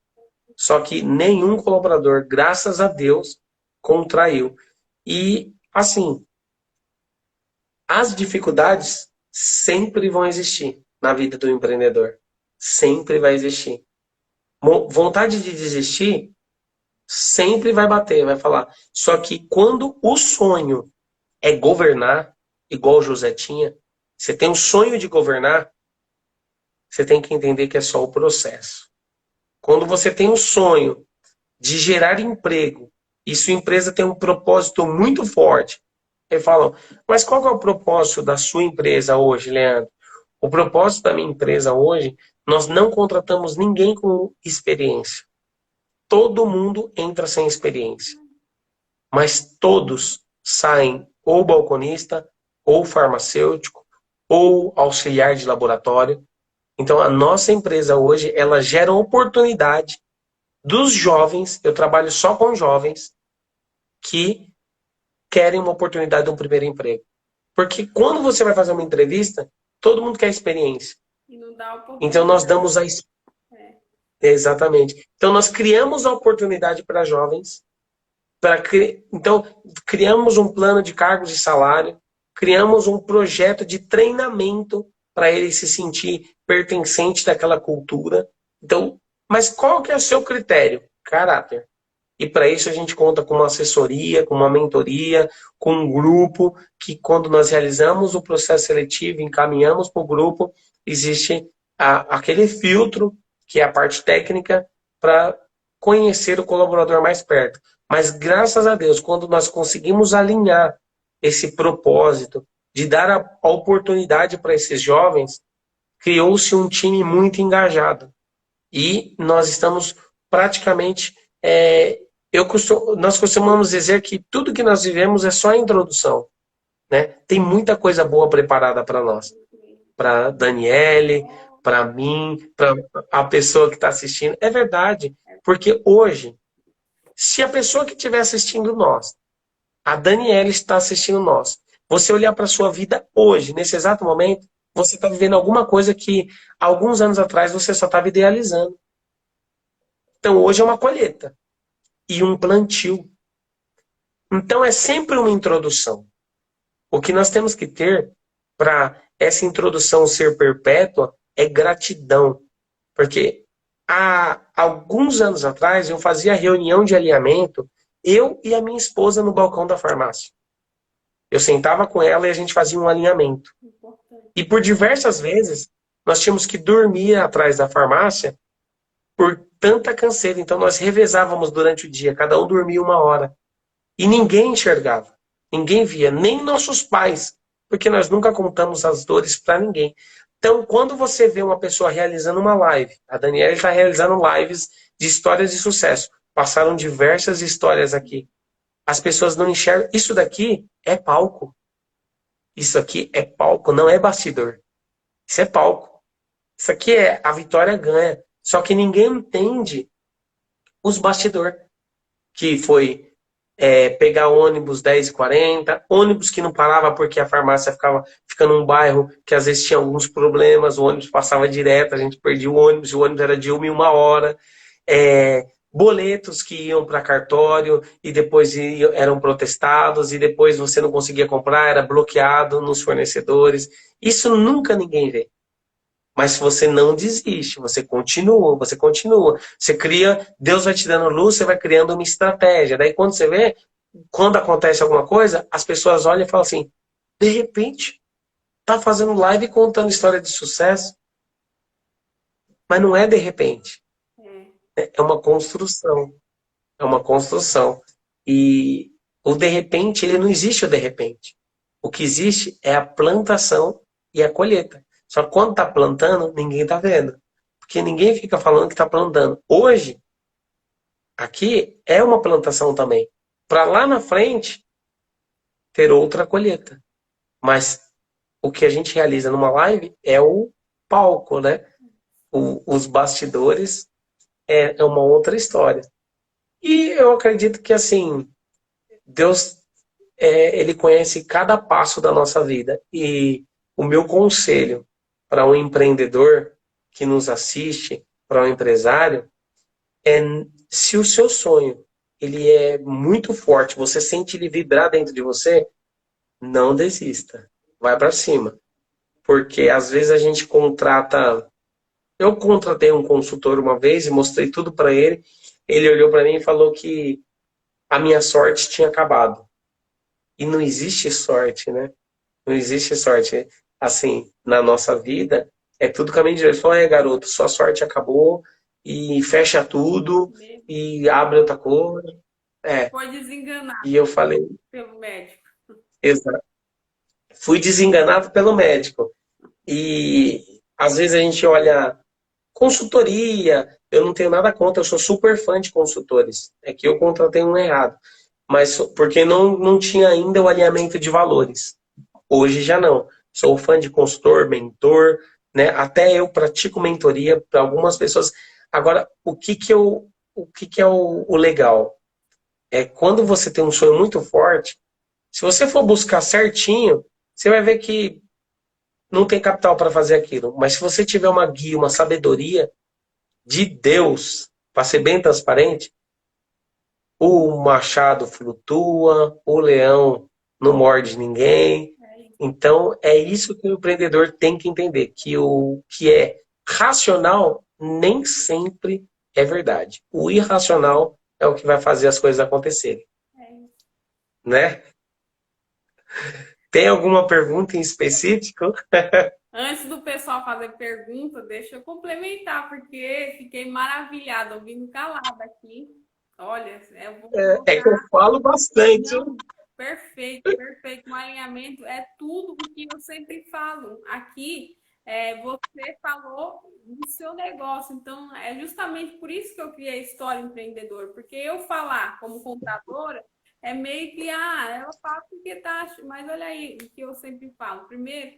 Só que nenhum colaborador, graças a Deus, contraiu. E, assim, as dificuldades sempre vão existir na vida do empreendedor. Sempre vai existir. Vontade de desistir sempre vai bater, vai falar. Só que quando o sonho é governar, igual o José tinha, você tem um sonho de governar, você tem que entender que é só o processo. Quando você tem um sonho de gerar emprego e sua empresa tem um propósito muito forte, eles falam: mas qual que é o propósito da sua empresa hoje, Leandro? O propósito da minha empresa hoje, nós não contratamos ninguém com experiência. Todo mundo entra sem experiência. Mas todos saem ou balconista, ou farmacêutico, ou auxiliar de laboratório. Então a nossa empresa hoje, ela gera oportunidade dos jovens. Eu trabalho só com jovens que querem uma oportunidade de um primeiro emprego. Porque quando você vai fazer uma entrevista, todo mundo quer experiência. Então nós damos a exatamente. Então nós criamos a oportunidade para jovens. Então criamos um plano de cargos e salário, criamos um projeto de treinamento para ele se sentir pertencente daquela cultura. Então, mas qual que é o seu critério? Caráter. E para isso a gente conta com uma assessoria, com uma mentoria, com um grupo que quando nós realizamos o processo seletivo, encaminhamos para o grupo, existe aquele filtro, que é a parte técnica, para conhecer o colaborador mais perto. Mas graças a Deus, quando nós conseguimos alinhar esse propósito de dar a oportunidade para esses jovens, criou-se um time muito engajado. E nós estamos praticamente. Nós costumamos dizer que tudo que nós vivemos é só a introdução. Né? Tem muita coisa boa preparada para nós. Para Daniele, para mim, para a pessoa que está assistindo. É verdade. Porque hoje, se a pessoa que estiver assistindo nós, a Daniele está assistindo nós, você olhar para a sua vida hoje, nesse exato momento, você está vivendo alguma coisa que alguns anos atrás você só estava idealizando. Então hoje é uma colheita e um plantio. Então é sempre uma introdução. O que nós temos que ter para essa introdução ser perpétua é gratidão. Porque há alguns anos atrás eu fazia reunião de alinhamento, eu e a minha esposa no balcão da farmácia. Eu sentava com ela e a gente fazia um alinhamento. E por diversas vezes nós tínhamos que dormir atrás da farmácia por tanta canseira. Então nós revezávamos durante o dia, cada um dormia 1 hora. E ninguém enxergava, ninguém via, nem nossos pais, porque nós nunca contamos as dores para ninguém. Então, quando você vê uma pessoa realizando uma live, a Daniela está realizando lives de histórias de sucesso. Passaram diversas histórias aqui. As pessoas não enxergam. Isso daqui é palco. Isso aqui é palco, não é bastidor. Isso é palco. Isso aqui é a vitória ganha. Só que ninguém entende os bastidores. Que foi pegar ônibus 10h40, ônibus que não parava porque a farmácia fica num bairro que às vezes tinha alguns problemas, o ônibus passava direto, a gente perdia o ônibus era de 1 em 1 hora. Boletos que iam para cartório e depois eram protestados e depois você não conseguia comprar, era bloqueado nos fornecedores. Isso nunca ninguém vê. Mas se você não desiste, você continua, você continua. Você cria, Deus vai te dando luz, você vai criando uma estratégia. Daí quando você vê, quando acontece alguma coisa, as pessoas olham e falam assim, de repente, tá fazendo live contando história de sucesso. Mas não é de repente. É uma construção. É uma construção. E o de repente, ele não existe o de repente. O que existe é a plantação e a colheita. Só que quando está plantando, ninguém está vendo. Porque ninguém fica falando que está plantando. Hoje, aqui é uma plantação também. Para lá na frente, ter outra colheita. Mas o que a gente realiza numa live é o palco, né? Os bastidores é uma outra história. E eu acredito que, assim, Deus, ele conhece cada passo da nossa vida. E o meu conselho para um empreendedor que nos assiste, para um empresário, é se o seu sonho ele é muito forte, você sente ele vibrar dentro de você, não desista. Vai para cima. Porque às vezes a gente contrata... Eu contratei um consultor uma vez e mostrei tudo para ele. Ele olhou para mim e falou que a minha sorte tinha acabado. E não existe sorte, né? Não existe sorte. Assim, na nossa vida, é tudo caminho de Deus. Ele falou, garoto, sua sorte acabou e fecha tudo e abre outra coisa. Foi desenganado. E eu falei... Pelo médico. Exato. Fui desenganado pelo médico. E às vezes a gente olha consultoria, eu não tenho nada contra, eu sou super fã de consultores. É que eu contratei um errado. Mas porque não tinha ainda o alinhamento de valores. Hoje já não. Sou fã de consultor, mentor, né? Até eu pratico mentoria para algumas pessoas. Agora, o que é o legal? É quando você tem um sonho muito forte, se você for buscar certinho, você vai ver que não tem capital para fazer aquilo. Mas se você tiver uma guia, uma sabedoria de Deus, para ser bem transparente, o machado flutua, o leão não morde ninguém, Então, é isso que o empreendedor tem que entender, que o que é racional nem sempre é verdade. O irracional é o que vai fazer as coisas acontecerem, É. né? Tem alguma pergunta em específico? Antes do pessoal fazer pergunta, deixa eu complementar, porque fiquei maravilhada, ouvindo calada aqui. Olha, eu vou É que eu colocar. falo bastante. Não, perfeito, perfeito. Um alinhamento é tudo o que eu sempre falo. Aqui, você falou do seu negócio, então é justamente por isso que eu criei a História Empreendedor, porque eu falar como contadora é meio que, ela fala porque tá, mas olha aí o que eu sempre falo. Primeiro,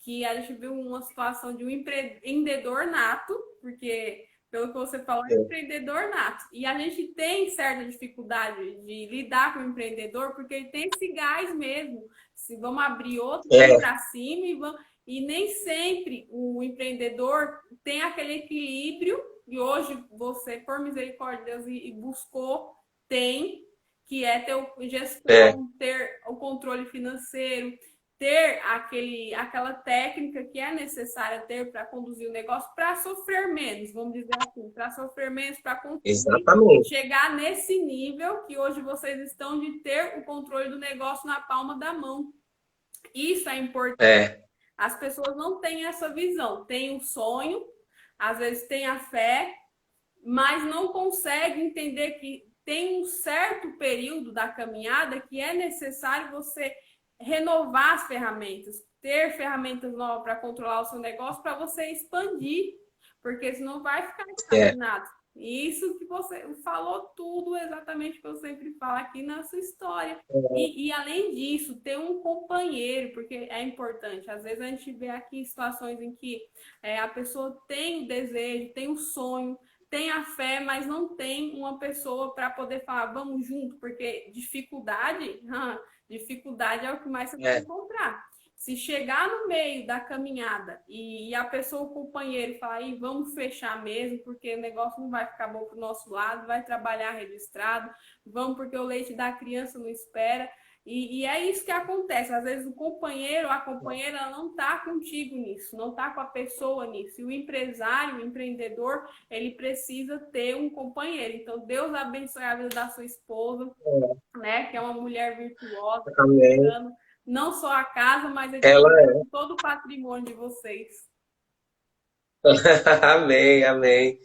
que a gente viu uma situação de um empreendedor nato, porque pelo que você falou, é empreendedor nato. E a gente tem certa dificuldade de lidar com o empreendedor, porque ele tem esse gás mesmo. Se vamos abrir outro, vamos É, para cima e vamos. E nem sempre o empreendedor tem aquele equilíbrio, e hoje você, por misericórdia de Deus, e buscou, tem, que é ter é, gestão, ter o controle financeiro, ter aquela técnica que é necessária ter para conduzir o negócio, para sofrer menos, vamos dizer assim, para sofrer menos, para conseguir exatamente. chegar nesse nível que hoje vocês estão de ter o controle do negócio na palma da mão. Isso é importante. É, As pessoas não têm essa visão, têm um sonho, às vezes têm a fé, mas não conseguem entender que tem um certo período da caminhada que é necessário você renovar as ferramentas, ter ferramentas novas para controlar o seu negócio, para você expandir, porque senão vai ficar é, estagnado. Isso que você falou tudo exatamente o que eu sempre falo aqui na sua história. E além disso, ter um companheiro, porque é importante. Às vezes a gente vê aqui situações em que a pessoa tem o desejo, tem o sonho, tem a fé, mas não tem uma pessoa para poder falar, vamos junto, porque dificuldade é o que mais você vai é, encontrar. Se chegar no meio da caminhada e a pessoa, o companheiro, falar, aí, vamos fechar mesmo, porque o negócio não vai ficar bom para o nosso lado, vai trabalhar registrado, vamos porque o leite da criança não espera. E é isso que acontece. Às vezes o companheiro, a companheira não está contigo nisso, não está com a pessoa nisso. E o empresário, o empreendedor, ele precisa ter um companheiro. Então, Deus abençoe a vida da sua esposa, né? Que é uma mulher virtuosa, amém. edificando não só a casa, mas Ela edificando todo o patrimônio de vocês. é. Amém, amém.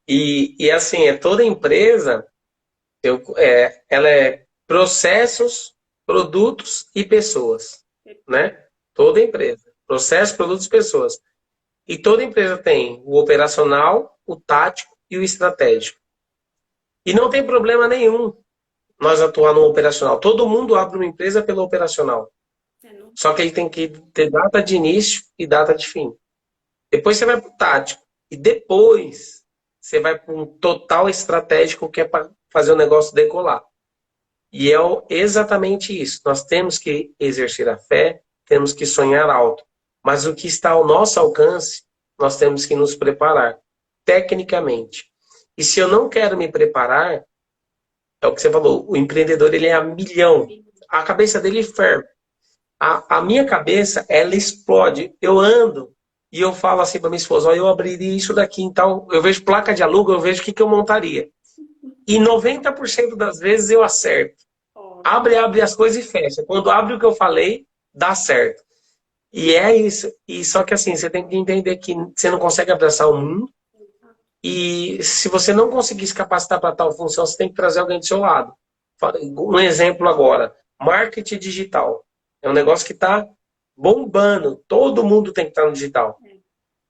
E assim, toda empresa, ela é processos, produtos e pessoas, né? Toda empresa. Processos, produtos e pessoas. E toda empresa tem o operacional, o tático e o estratégico. E não tem problema nenhum nós atuar no operacional. Todo mundo abre uma empresa pelo operacional. Só que ele tem que ter data de início e data de fim. Depois você vai para o tático. E depois você vai para um total estratégico que é para fazer o negócio decolar. E é exatamente isso. Nós temos que exercer a fé, temos que sonhar alto. Mas o que está ao nosso alcance, nós temos que nos preparar tecnicamente. E se eu não quero me preparar, é o que você falou, o empreendedor ele é a milhão. A cabeça dele ferve. A minha cabeça, ela explode. Eu ando e eu falo assim para minha esposa, ó, eu abriria isso daqui, então eu vejo placa de aluga, eu vejo o que, que eu montaria. E 90% das vezes eu acerto. Abre as coisas e fecha. Quando abre o que eu falei, dá certo. E é isso. E só que assim, você tem que entender que você não consegue abraçar o mundo. E se você não conseguir se capacitar para tal função, você tem que trazer alguém do seu lado. Um exemplo agora, marketing digital. É um negócio que está bombando. Todo mundo tem que estar no digital.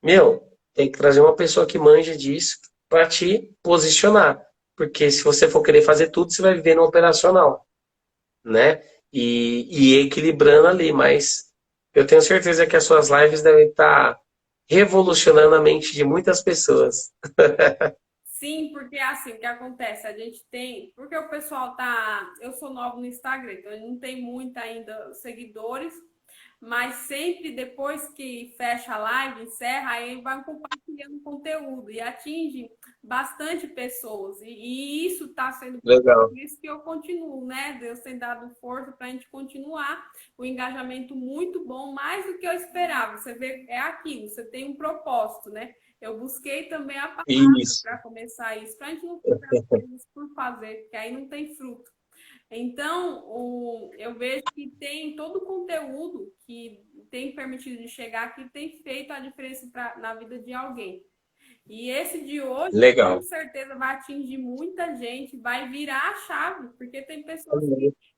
Meu, tem que trazer uma pessoa que manja disso para te posicionar. Porque se você for querer fazer tudo, você vai viver no operacional, né? E equilibrando ali, mas eu tenho certeza que as suas lives devem estar revolucionando a mente de muitas pessoas. Sim, porque assim, o que acontece? A gente tem. Porque o pessoal tá. Eu sou nova no Instagram, então não tem muito ainda seguidores. mas sempre depois que fecha a live, encerra, aí vai compartilhando conteúdo e atinge bastante pessoas. E isso está sendo Legal. por isso que eu continuo, né? Deus tem dado força para a gente continuar. O engajamento muito bom, mais do que eu esperava. Você vê, é aquilo, você tem um propósito, né? Eu busquei também a palavra Isso. para começar isso, para a gente não fazer as coisas por fazer, porque aí não tem fruto. Então, eu vejo que tem todo o conteúdo que tem permitido de chegar aqui, tem feito a diferença na vida de alguém. E esse de hoje, com Legal. certeza, vai atingir muita gente, vai virar a chave, porque tem pessoas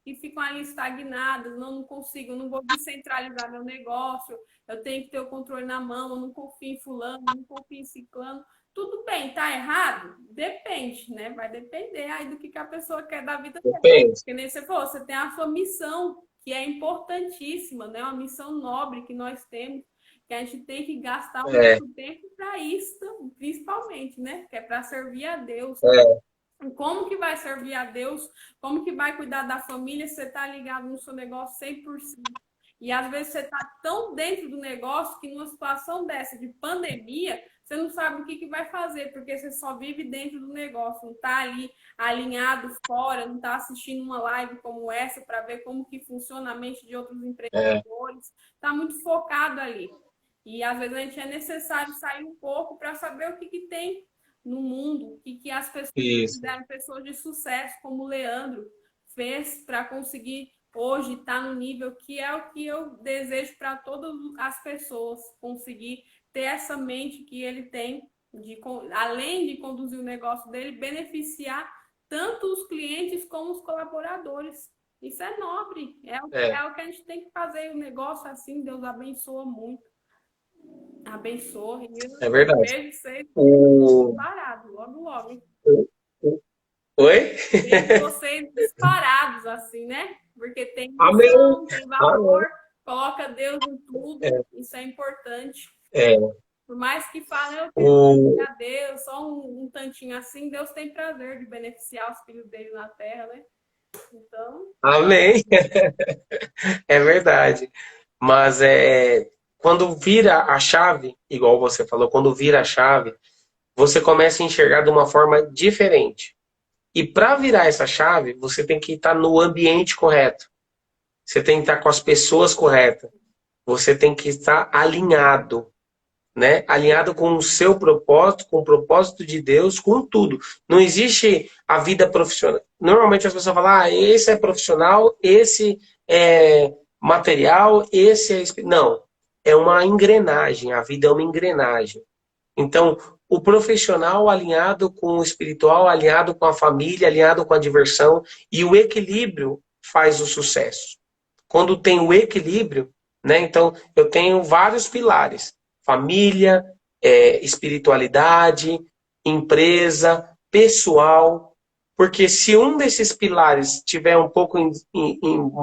que ficam ali estagnadas, não consigo, não vou descentralizar meu negócio, eu tenho que ter o controle na mão, eu não confio em fulano, não confio em ciclano. Tudo bem, tá errado? Depende, né? Vai depender aí do que a pessoa quer da vida dela. Depende. Porque nem você falou, você tem a sua missão, que é importantíssima, né? Uma missão nobre que nós temos, que a gente tem que gastar o É, nosso tempo para isso, principalmente, né? Que é para servir a Deus. é, Como que vai servir a Deus? Como que vai cuidar da família se você está ligado no seu negócio 100%? E às vezes você está tão dentro do negócio que numa situação dessa de pandemia, você não sabe o que vai fazer, porque você só vive dentro do negócio, não está ali alinhado fora, não está assistindo uma live como essa para ver como que funciona a mente de outros é, empreendedores, está muito focado ali. E às vezes a gente é necessário sair um pouco para saber o que tem no mundo, o que as pessoas isso. fizeram, pessoas de sucesso, como o Leandro fez para conseguir hoje estar no nível que é o que eu desejo para todas as pessoas, conseguir ter essa mente que ele tem, além de conduzir o negócio dele, beneficiar tanto os clientes como os colaboradores. Isso é nobre, É, é o que a gente tem que fazer, o negócio assim, Deus abençoa muito. Abençoa, e é eu verdade. vejo vocês O... disparados, logo, logo. Hein? Oi? Vejo vocês disparados, assim, né? Porque tem Amém. missão, tem Amém. valor, coloca Deus em tudo, É, isso é importante. é. Por mais que falem, eu quero servir O... a Deus, só um tantinho assim, Deus tem prazer de beneficiar os filhos dele na terra, né? Então, Amém. É verdade. Mas quando vira a chave, igual você falou, quando vira a chave, você começa a enxergar de uma forma diferente. E para virar essa chave, você tem que estar no ambiente correto. Você tem que estar com as pessoas corretas. Você tem que estar alinhado, né? Alinhado com o seu propósito, com o propósito de Deus, com tudo. Não existe a vida profissional. Normalmente as pessoas falam, esse é profissional, esse é material, esse é... Não, é uma engrenagem, a vida é uma engrenagem. Então, o profissional alinhado com o espiritual, alinhado com a família, alinhado com a diversão, e o equilíbrio faz o sucesso. Quando tem o equilíbrio, né? Então, eu tenho vários pilares: família, espiritualidade, empresa, pessoal. Porque se um desses pilares tiver um pouco em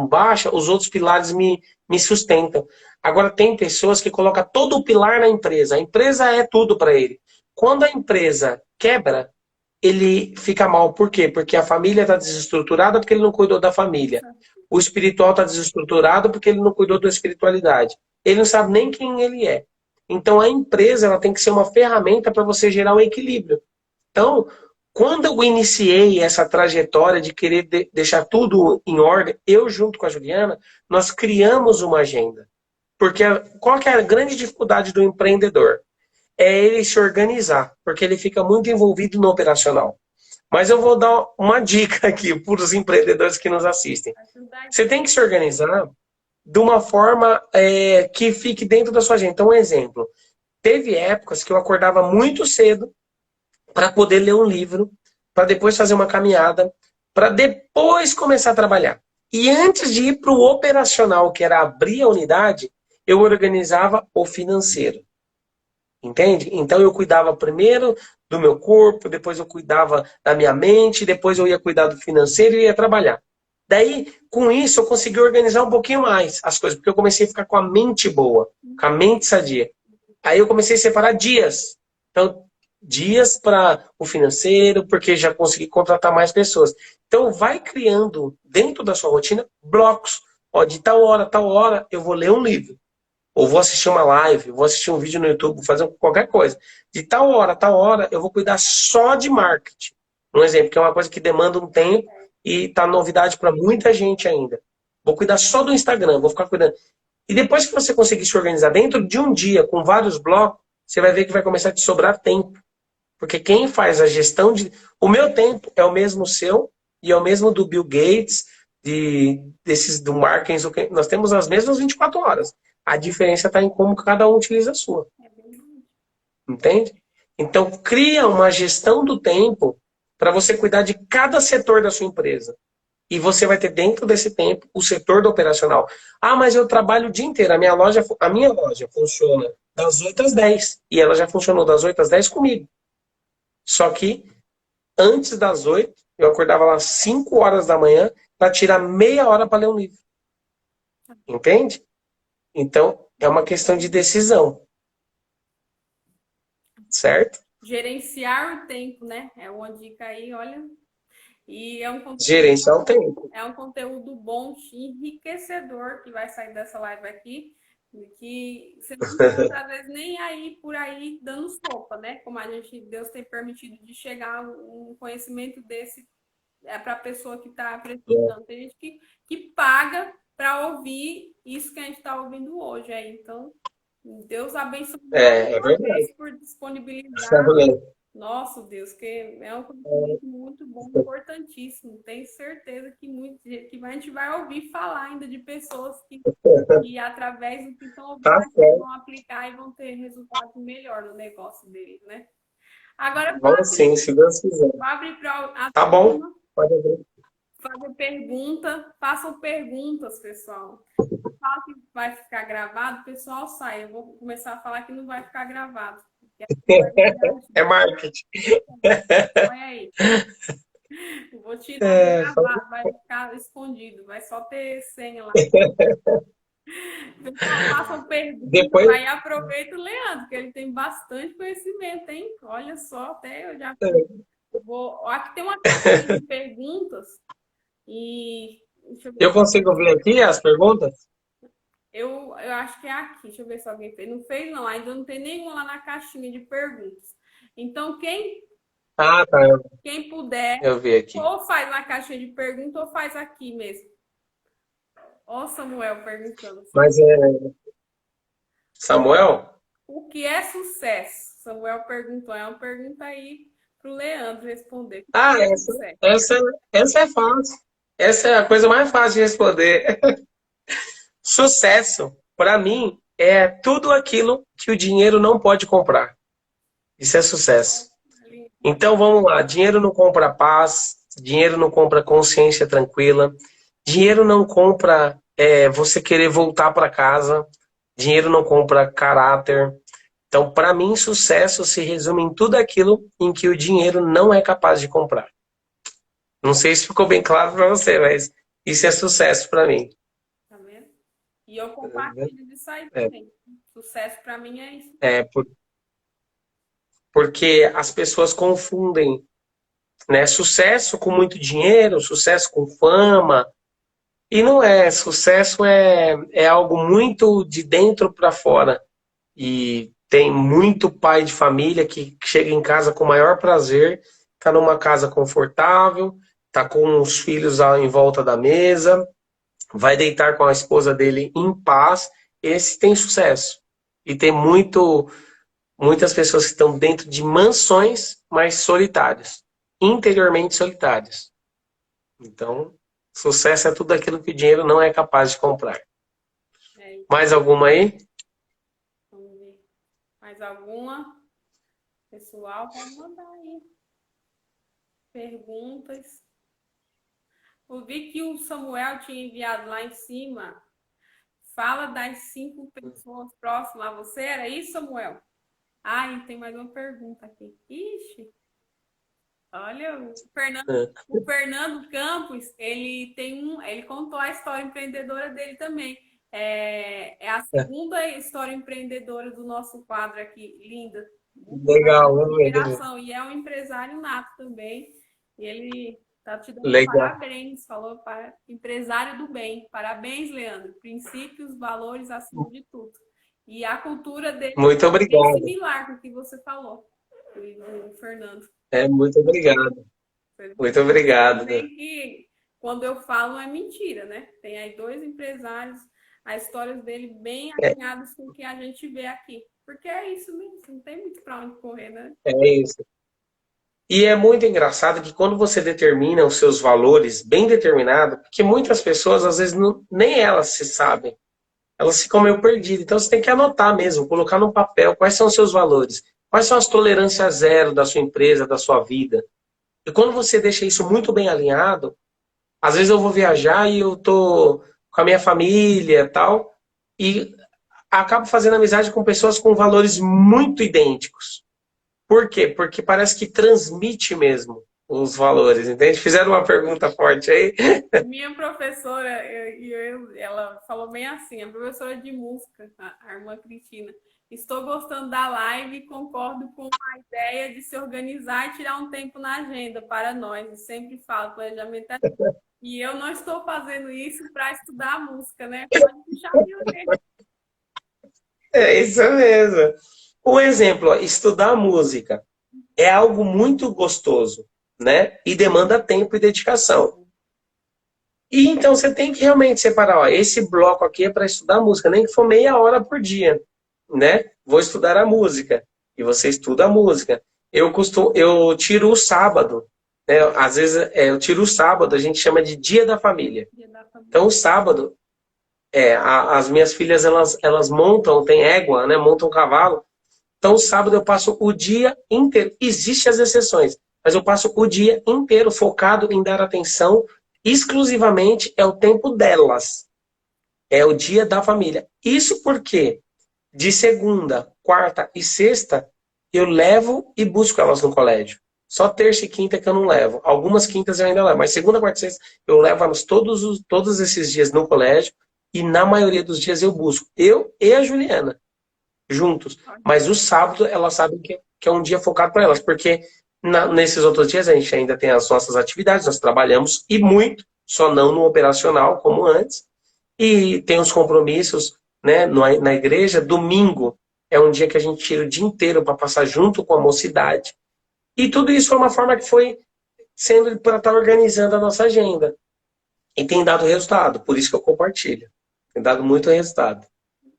baixa, os outros pilares me sustentam. Agora, tem pessoas que colocam todo o pilar na empresa. A empresa é tudo para ele. Quando a empresa quebra, ele fica mal. Por quê? Porque a família está desestruturada porque ele não cuidou da família. O espiritual está desestruturado porque ele não cuidou da espiritualidade. Ele não sabe nem quem ele é. Então a empresa ela tem que ser uma ferramenta para você gerar um equilíbrio. Então, quando eu iniciei essa trajetória de querer deixar tudo em ordem, eu junto com a Juliana, nós criamos uma agenda. Porque qual que é a grande dificuldade do empreendedor? É ele se organizar, porque ele fica muito envolvido no operacional. Mas eu vou dar uma dica aqui para os empreendedores que nos assistem. Você tem que se organizar de uma forma que fique dentro da sua agenda. Então, um exemplo. Teve épocas que eu acordava muito cedo para poder ler um livro, para depois fazer uma caminhada, para depois começar a trabalhar. E antes de ir para o operacional, que era abrir a unidade, eu organizava o financeiro. Entende? Então eu cuidava primeiro do meu corpo, depois eu cuidava da minha mente, depois eu ia cuidar do financeiro e ia trabalhar. Daí, com isso, eu consegui organizar um pouquinho mais as coisas, porque eu comecei a ficar com a mente boa, com a mente sadia. Aí eu comecei a separar dias. Então, dias para o financeiro, porque já consegui contratar mais pessoas. Então, vai criando dentro da sua rotina blocos. Ó, de tal hora, eu vou ler um livro. Ou vou assistir uma live, vou assistir um vídeo no YouTube, vou fazer qualquer coisa. De tal hora, eu vou cuidar só de marketing. Um exemplo, que é uma coisa que demanda um tempo e tá novidade para muita gente ainda. Vou cuidar só do Instagram, vou ficar cuidando. E depois que você conseguir se organizar dentro de um dia, com vários blocos, você vai ver que vai começar a te sobrar tempo. Porque quem faz a gestão de. O meu tempo é o mesmo seu e é o mesmo do Bill Gates, desses do Mark Zuckerberg. Nós temos as mesmas 24 horas. A diferença está em como cada um utiliza a sua. Entende? Então, cria uma gestão do tempo para você cuidar de cada setor da sua empresa. E você vai ter dentro desse tempo o setor do operacional. Ah, mas eu trabalho o dia inteiro. A minha loja funciona das 8 às 10. E ela já funcionou das 8 às 10 comigo. Só que antes das 8, eu acordava lá às 5 horas da manhã para tirar meia hora para ler um livro. Entende? Então, é uma questão de decisão. Certo? Gerenciar o tempo, né? É uma dica aí, olha. E Gerenciar o tempo. é um conteúdo bom, enriquecedor que vai sair dessa live aqui. Que você não encontra, às vezes, nem aí por aí dando sopa, né? Como a gente, Deus tem permitido de chegar um conhecimento desse para a pessoa que está precisando. Tem gente que paga para ouvir isso que a gente está ouvindo hoje. Aí. Então, Deus abençoe É verdade. por disponibilizar. Nosso Deus, que é um conhecimento muito bom, importantíssimo. Tenho certeza que, que a gente vai ouvir falar ainda de pessoas que através do que estão ouvindo, vão aplicar e vão ter resultado melhor no negócio deles, né? Agora, vamos sim, se Deus quiser. Vou abrir para tá bom, pode abrir. Fazer pergunta, façam perguntas, pessoal. Fala que vai ficar gravado, o pessoal sai. Eu vou começar a falar que não vai ficar gravado. É marketing. Olha aí. Eu vou tirar gravado, vai ficar escondido, vai só ter senha lá. Pessoal, façam perguntas. Depois... Aí aproveita o Leandro, que ele tem bastante conhecimento, hein? Olha só, até eu já vou. Aqui tem uma caixinha de perguntas. E eu consigo ver aqui as perguntas? Eu acho que é aqui. Deixa eu ver se alguém fez. Não fez, não. Ainda não tem nenhuma lá na caixinha de perguntas. Então, tá. Quem puder, eu vi aqui. Ou faz na caixinha de perguntas ou faz aqui mesmo. Ó, Samuel perguntando. Mas Samuel? O que é sucesso? Samuel perguntou. É uma pergunta aí para o Leandro responder. Essa é fácil. Essa é a coisa mais fácil de responder. Sucesso, para mim, é tudo aquilo que o dinheiro não pode comprar. Isso é sucesso. Então vamos lá, dinheiro não compra paz, dinheiro não compra consciência tranquila, dinheiro não compra você querer voltar para casa, dinheiro não compra caráter. Então, para mim, sucesso se resume em tudo aquilo em que o dinheiro não é capaz de comprar. Não sei se ficou bem claro para você, mas isso é sucesso para mim. Tá vendo? E eu compartilho disso aí também. Sucesso para mim é isso. Porque as pessoas confundem, né, sucesso com muito dinheiro, sucesso com fama. E não é. Sucesso é algo muito de dentro para fora. E tem muito pai de família que chega em casa com o maior prazer, tá numa casa confortável, tá com os filhos em volta da mesa, vai deitar com a esposa dele em paz. Esse tem sucesso. E tem muitas pessoas que estão dentro de mansões, mas solitárias, interiormente solitárias. Então, sucesso é tudo aquilo que o dinheiro não é capaz de comprar. Mais alguma aí? Vamos ver. Mais alguma? Pessoal, pode mandar aí. Perguntas. Eu vi que o Samuel tinha enviado lá em cima. Fala das 5 pessoas próximas a você. Era isso, Samuel? E tem mais uma pergunta aqui. Ixi. Olha, o Fernando Campos, ele contou a história empreendedora dele também. É a segunda história empreendedora do nosso quadro aqui, linda. Legal, vamos ver. E é um empresário nato também. E ele Tá te dando Legal. parabéns, falou para empresário do bem. Parabéns, Leandro. Princípios, valores acima de tudo. E a cultura dele Muito é bem obrigado. similar com o que você falou, o Fernando. Muito obrigado. Muito Vocês obrigado. veem que quando eu falo não é mentira, né? Tem aí dois empresários, as histórias dele bem É, alinhadas com o que a gente vê aqui. Porque é isso mesmo, não tem muito para onde correr, né? é isso. E é muito engraçado que quando você determina os seus valores bem determinados, porque muitas pessoas, às vezes, nem elas se sabem. Elas ficam meio perdidas. Então, você tem que anotar mesmo, colocar no papel quais são os seus valores. Quais são as tolerâncias zero da sua empresa, da sua vida. E quando você deixa isso muito bem alinhado, às vezes eu vou viajar e eu tô com a minha família e tal, e acabo fazendo amizade com pessoas com valores muito idênticos. Por quê? Porque parece que transmite mesmo os valores, entende? Fizeram uma pergunta forte aí. Minha professora, ela falou bem assim, a professora de música, a irmã Cristina. Estou gostando da live e concordo com a ideia de se organizar e tirar um tempo na agenda para nós. Eu sempre falo, planejamento é... E eu não estou fazendo isso para estudar música, né? Pode puxar a minha orelha. É isso mesmo. Um exemplo, ó, estudar música é algo muito gostoso, né? E demanda tempo e dedicação. E então você tem que realmente separar, ó, esse bloco aqui é para estudar música, nem que for meia hora por dia, né? Vou estudar a música e você estuda a música. Eu tiro o sábado, né? Às vezes eu tiro o sábado, a gente chama de dia da família. Então o sábado, as minhas filhas elas montam, tem égua, né? Montam um cavalo. Então, sábado eu passo o dia inteiro. Existem as exceções, mas eu passo o dia inteiro focado em dar atenção exclusivamente é o tempo delas. É o dia da família. Isso porque de segunda, quarta e sexta eu levo e busco elas no colégio. Só terça e quinta que eu não levo. Algumas quintas eu ainda levo, mas segunda, quarta e sexta eu levo elas todos esses dias no colégio e na maioria dos dias eu busco. Eu e a Juliana juntos. Mas o sábado elas sabem que é um dia focado para elas, porque nesses outros dias a gente ainda tem as nossas atividades, nós trabalhamos e muito, só não no operacional como antes, e tem os compromissos, né, na igreja. Domingo é um dia que a gente tira o dia inteiro para passar junto com a mocidade. E tudo isso foi uma forma que foi sendo para estar organizando a nossa agenda. E tem dado resultado, por isso que eu compartilho. Tem dado muito resultado.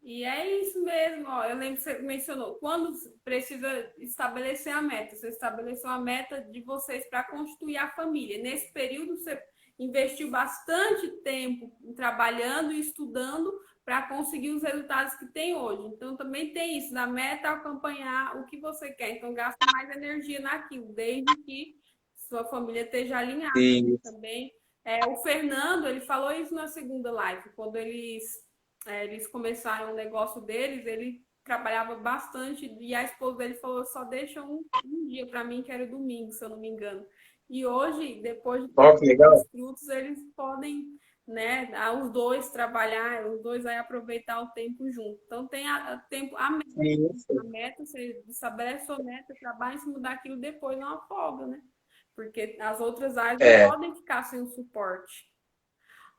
E é isso mesmo, ó. Eu lembro que você mencionou, quando precisa estabelecer a meta, você estabeleceu a meta de vocês para constituir a família. Nesse período, você investiu bastante tempo trabalhando e estudando para conseguir os resultados que tem hoje. Então, também tem isso, da meta acompanhar o que você quer. Então, gasta mais energia naquilo, desde que sua família esteja alinhada, né? E, Também. O Fernando, ele falou isso na segunda live, quando eles começaram o negócio deles, ele trabalhava bastante e a esposa dele falou, só deixa um dia para mim, que era domingo, se eu não me engano. E hoje, depois de ó, que legal. os frutos, eles podem, né, os dois trabalhar, os dois aí aproveitar o tempo junto. Então tem Isso. a meta, você estabelece sua meta, trabalha em cima daquilo, depois não folga, né? Porque as outras áreas não É, podem ficar sem o suporte.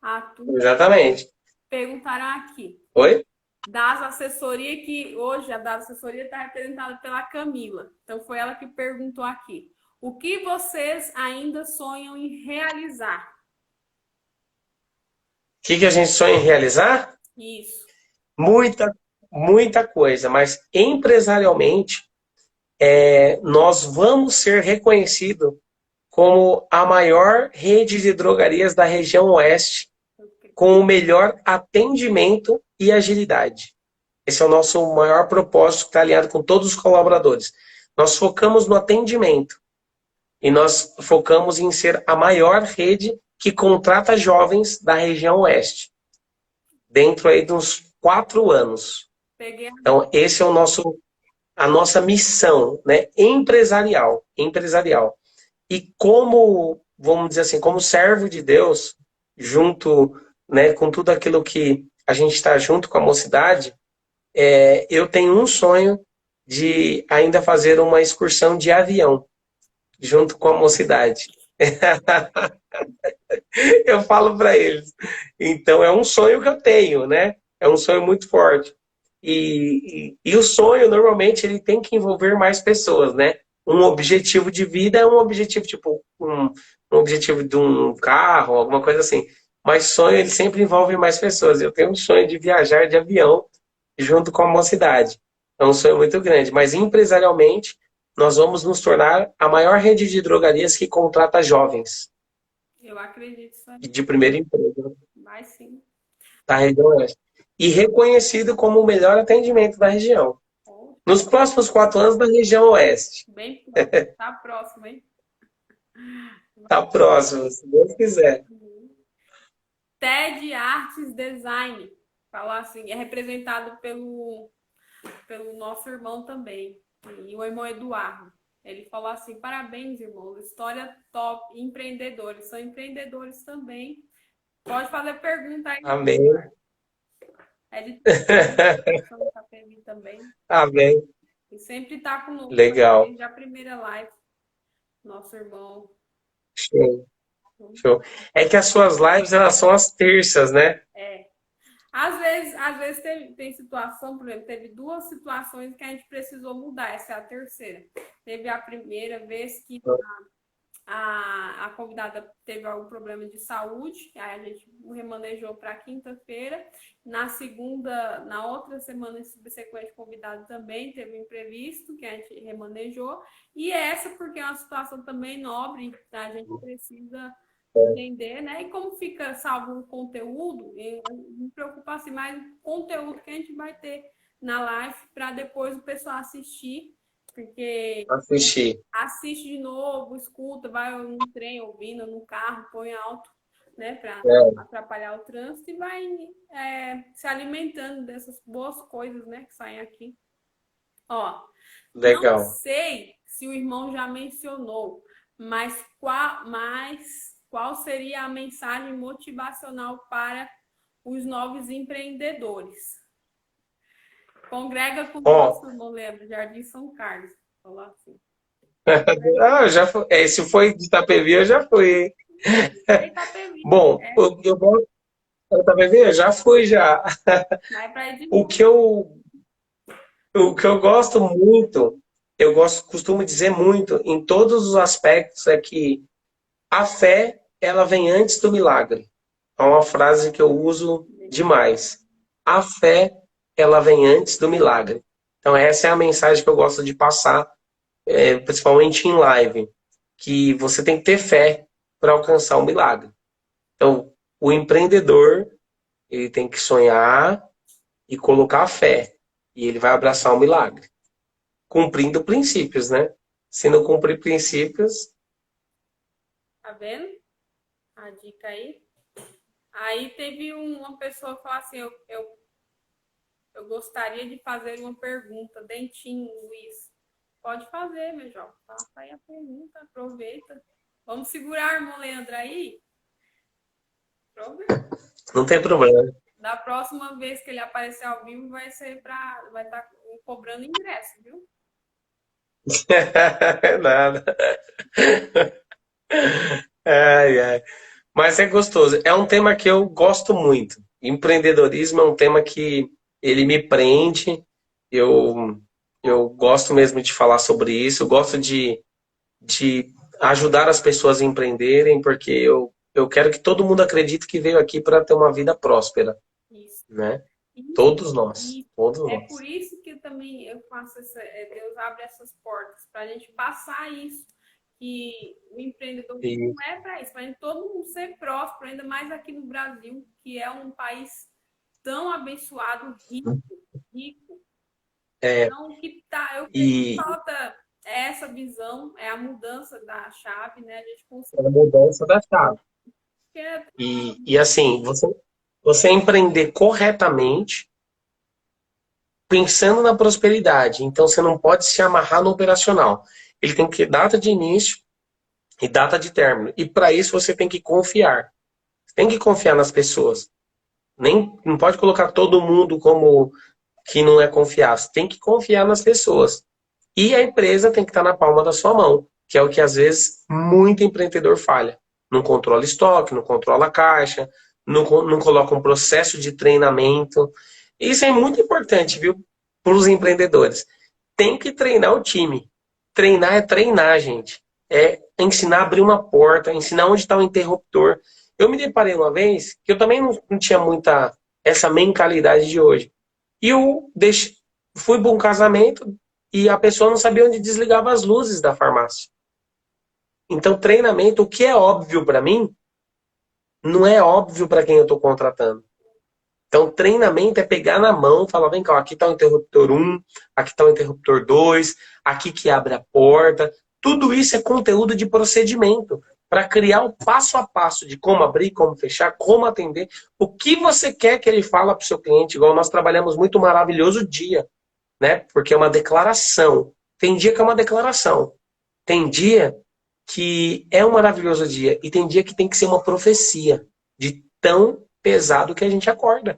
A tu exatamente. perguntaram aqui. Oi? Das assessoria, que hoje a das assessoria está representada pela Camila. Então foi ela que perguntou aqui. O que vocês ainda sonham em realizar? O que a gente sonha em realizar? Isso. Muita, muita coisa, mas empresarialmente, nós vamos ser reconhecidos como a maior rede de drogarias da região oeste, com o melhor atendimento e agilidade. Esse é o nosso maior propósito, que está alinhado com todos os colaboradores. Nós focamos no atendimento e nós focamos em ser a maior rede que contrata jovens da região oeste, dentro aí de uns 4 anos. Então, esse é a nossa missão, né, empresarial. E como, vamos dizer assim, como servo de Deus, junto, né, com tudo aquilo que a gente está junto com a mocidade, eu tenho um sonho de ainda fazer uma excursão de avião, junto com a mocidade. Eu falo para eles. Então é um sonho que eu tenho, né? É um sonho muito forte. E o sonho, normalmente, ele tem que envolver mais pessoas, né? Um objetivo de vida é um objetivo, tipo, um objetivo de um carro, alguma coisa assim. Mas sonho, ele sempre envolve mais pessoas. Eu tenho um sonho de viajar de avião junto com a mocidade. É um sonho muito grande. Mas empresarialmente, nós vamos nos tornar a maior rede de drogarias que contrata jovens Eu acredito isso aí. de primeiro emprego Vai sim. da região oeste. E reconhecido como o melhor atendimento da região. Pô, Nos próximos 4 anos, da região oeste. bem próximo. Tá próximo, hein? Tá próximo, se Deus quiser. TED Arts Design. Falar assim, é representado pelo nosso irmão também. E o irmão Eduardo. Ele falou assim: parabéns, irmãos. História top. Empreendedores. São empreendedores também. Pode fazer pergunta aí. Amém. É de Itapevi também. Amém. E sempre tá conosco Legal. desde a primeira live. Nosso irmão. Show. Show. É que as suas lives, elas são as terças, né? É. Às vezes tem situação, por exemplo, teve duas situações que a gente precisou mudar. Essa é a terceira. Teve a primeira vez que a convidada teve algum problema de saúde, aí a gente remanejou para quinta-feira. Na segunda, na outra semana subsequente, convidado também teve um imprevisto que a gente remanejou. E essa, porque é uma situação também nobre, a gente precisa entender, né? E como fica salvo o conteúdo, eu me preocupo assim mais o conteúdo que a gente vai ter na live para depois o pessoal assistir, porque Assistir. assiste de novo, escuta, vai no trem ouvindo, no carro, põe alto, né, para atrapalhar o trânsito e vai se alimentando dessas boas coisas, né, que saem aqui. Ó, não Legal. sei se o irmão já mencionou, mas qual seria a mensagem motivacional para os novos empreendedores? Congrega com o nosso irmão Leandro, Jardim São Carlos. Falar assim. Ah, já fui. Se foi de Itapevi, eu já fui. Bom, eu gosto de Itapevi, eu já fui já. O que eu, o que eu gosto muito, costumo dizer muito, em todos os aspectos, é que a fé, ela vem antes do milagre. É uma frase que eu uso demais. A fé, ela vem antes do milagre. Então, essa é a mensagem que eu gosto de passar, principalmente em live, que você tem que ter fé para alcançar o milagre. Então, o empreendedor, ele tem que sonhar e colocar fé, e ele vai abraçar o milagre, cumprindo princípios, né? Se não cumprir princípios... Tá vendo? A dica aí. Aí teve uma pessoa que falou assim, eu gostaria de fazer uma pergunta. Dentinho, Luiz. Pode fazer, meu jovem. Faça aí a pergunta, aproveita. Vamos segurar, irmão Leandro, aí? Aproveita. Não tem problema. Da próxima vez que ele aparecer ao vivo, vai estar cobrando ingresso, viu? Nada. Ai, ai. Mas é gostoso. É um tema que eu gosto muito. Empreendedorismo é um tema que ele me prende. Eu, eu gosto mesmo de falar sobre isso. Eu gosto de ajudar as pessoas a empreenderem, porque eu quero que todo mundo acredite que veio aqui para ter uma vida próspera. Isso. Né? Isso, Todos nós. isso. Todos É nós. por isso que também eu faço Deus abre essas portas para a gente passar isso. Que o empreendedorismo não é para isso, para todo mundo ser próspero, ainda mais aqui no Brasil, que é um país tão abençoado, rico. Então, o que falta é essa visão, é a mudança da chave, né? A gente consegue. É a mudança da chave. E assim, você empreender corretamente, pensando na prosperidade. Então, você não pode se amarrar no operacional. Ele tem que ter data de início e data de término. E para isso, você tem que confiar. Você tem que confiar nas pessoas. Não pode colocar todo mundo como que não é confiar. Você tem que confiar nas pessoas. E a empresa tem que estar na palma da sua mão. que é o que às vezes muito empreendedor falha. Não controla estoque, não controla a caixa, não coloca um processo de treinamento. Isso é muito importante, viu, para os empreendedores. Tem que treinar o time. Treinar é treinar, gente. É ensinar a abrir uma porta, ensinar onde está o interruptor. Eu me deparei uma vez que eu também não tinha muita essa mentalidade de hoje. E fui para um casamento e a pessoa não sabia onde desligava as luzes da farmácia. Então, treinamento, o que é óbvio para mim, não é óbvio para quem eu estou contratando. Então, treinamento é pegar na mão, falar, vem cá, aqui está o interruptor 1, aqui está o interruptor 2, aqui que abre a porta. Tudo isso é conteúdo de procedimento para criar o passo a passo de como abrir, como fechar, como atender. O que você quer que ele fale para o seu cliente, igual nós trabalhamos muito maravilhoso dia, né? Porque é uma declaração. Tem dia que é uma declaração. Tem dia que é um maravilhoso dia e tem dia que tem que ser uma profecia de tão pesado que a gente acorda.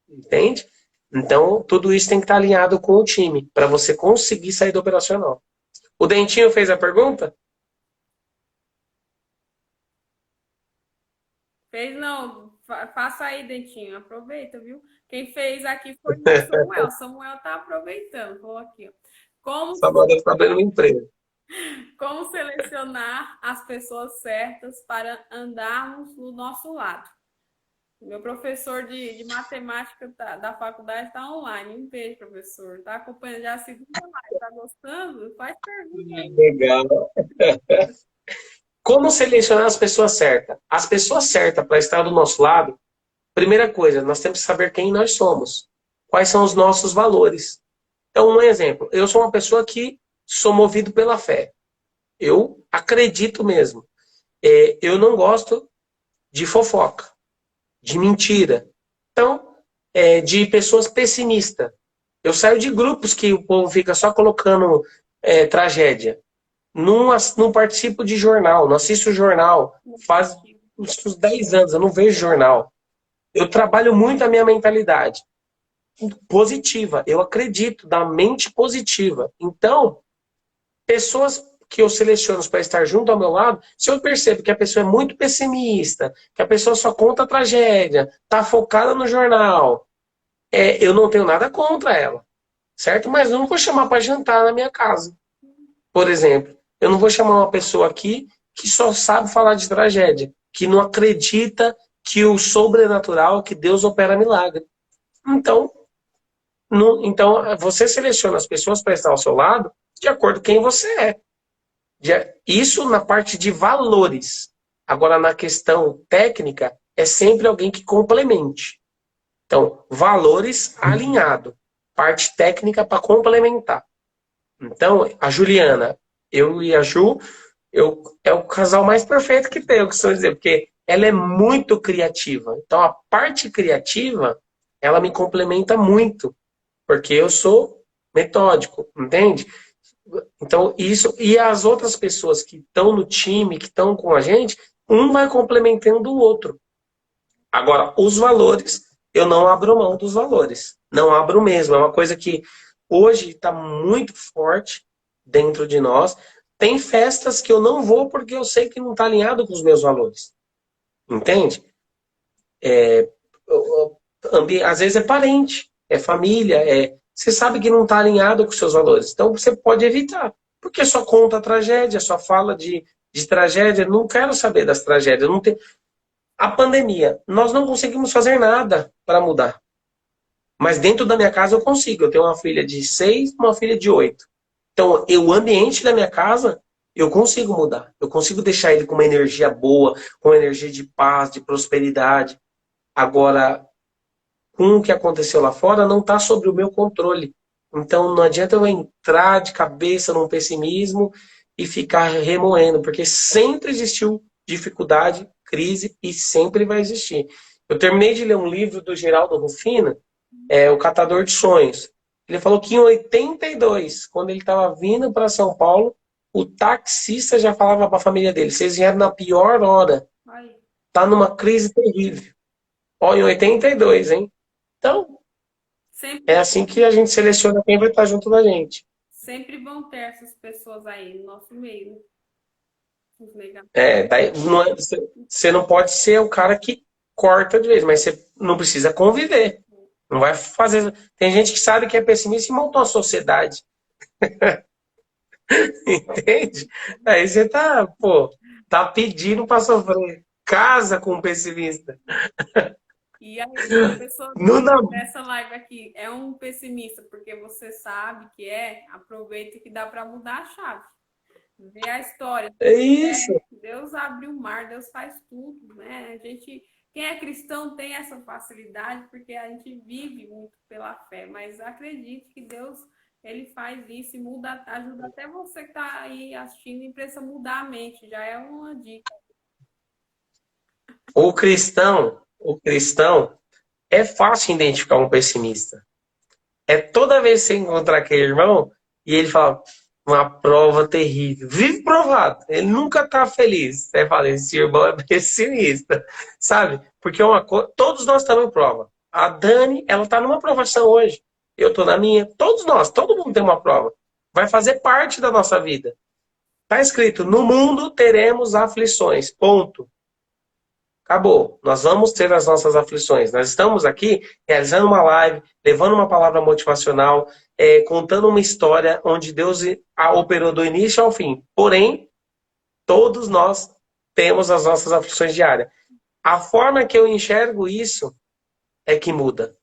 Entende? Então, tudo isso tem que estar alinhado com o time para você conseguir sair do operacional. O Dentinho fez a pergunta? Fez não. Faça aí, Dentinho. Aproveita, viu? Quem fez aqui foi o Samuel. Samuel tá aproveitando. Vou aqui, ó. Como, Só deve estar abrindo uma empresa. como selecionar as pessoas certas para andarmos do nosso lado? Meu professor de matemática da faculdade está online. Um beijo, professor. Está acompanhando já a segunda live. Está gostando? Faz pergunta aí. Legal. Como selecionar as pessoas certas? As pessoas certas para estar do nosso lado, primeira coisa, nós temos que saber quem nós somos. Quais são os nossos valores. Então, um exemplo. Eu sou uma pessoa que sou movido pela fé. Eu acredito mesmo. Eu não gosto de fofoca, de mentira. Então, de pessoas pessimistas. Eu saio de grupos que o povo fica só colocando tragédia. Não participo de jornal, não assisto jornal. Faz uns 10 anos, eu não vejo jornal. Eu trabalho muito a minha mentalidade positiva. Eu acredito na mente positiva. Então, pessoas que eu seleciono para estar junto ao meu lado, se eu percebo que a pessoa é muito pessimista, que a pessoa só conta tragédia, está focada no jornal, eu não tenho nada contra ela, certo? Mas eu não vou chamar para jantar na minha casa, por exemplo. Eu não vou chamar uma pessoa aqui que só sabe falar de tragédia, que não acredita que o sobrenatural, que Deus opera milagre. Então, você seleciona as pessoas para estar ao seu lado de acordo com quem você é. Isso na parte de valores. Agora, na questão técnica, é sempre alguém que complemente. Então, valores alinhado. Parte técnica para complementar. Então, a Juliana, eu e a Ju, é o casal mais perfeito que tem, eu costumo dizer, porque ela é muito criativa. Então, a parte criativa, ela me complementa muito, porque eu sou metódico, entende? Então, isso. E as outras pessoas que estão no time, que estão com a gente, um vai complementando o outro. Agora, os valores, eu não abro mão dos valores. Não abro mesmo. É uma coisa que hoje está muito forte dentro de nós. Tem festas que eu não vou porque eu sei que não está alinhado com os meus valores. Entende? Às vezes é parente, é família, você sabe que não está alinhado com os seus valores. Então você pode evitar. Porque só conta a tragédia, só fala de tragédia. Não quero saber das tragédias. Não tem... A pandemia, nós não conseguimos fazer nada para mudar. Mas dentro da minha casa eu consigo. Eu tenho uma filha de 6, uma filha de 8. Então, o ambiente da minha casa, eu consigo mudar. Eu consigo deixar ele com uma energia boa, com uma energia de paz, de prosperidade. Agora, com o que aconteceu lá fora, não está sob o meu controle. Então, não adianta eu entrar de cabeça num pessimismo e ficar remoendo, porque sempre existiu dificuldade, crise e sempre vai existir. Eu terminei de ler um livro do Geraldo Rufino, O Catador de Sonhos. Ele falou que em 82, quando ele estava vindo para São Paulo, o taxista já falava para a família dele: vocês vieram na pior hora. Tá numa crise terrível. Ó, em 82, hein? Então, Sempre, é assim que a gente seleciona quem vai estar junto da gente. sempre vão ter essas pessoas aí no nosso meio, né? Os negativos. Daí você não pode ser o cara que corta de vez, mas você não precisa conviver. Não vai fazer. Tem gente que sabe que é pessimista e montou a sociedade. Entende? Aí você tá, pô, tá pedindo pra sofrer. Casa com um pessimista. E aí, a pessoa Não dá. dessa live aqui é um pessimista, porque você sabe que aproveita que dá para mudar a chave. Vê a história. É isso. Deus abre o mar, Deus faz tudo, né? A gente, quem é cristão tem essa facilidade porque a gente vive muito pela fé, mas acredite que Deus ele faz isso e muda, ajuda até você que está aí assistindo e precisa mudar a mente, já é uma dica. O cristão é fácil identificar um pessimista. É toda vez que você encontrar aquele irmão e ele fala uma prova terrível, vive provado, ele nunca tá feliz. Você fala, esse irmão é pessimista, sabe? Porque todos nós estamos em prova. A Dani, ela tá numa provação hoje. Eu tô na minha. Todos nós, todo mundo tem uma prova. Vai fazer parte da nossa vida. Tá escrito, no mundo teremos aflições, ponto. Acabou. Nós vamos ter as nossas aflições. Nós estamos aqui realizando uma live, levando uma palavra motivacional, contando uma história onde Deus a operou do início ao fim. Porém, todos nós temos as nossas aflições diárias. A forma que eu enxergo isso é que muda.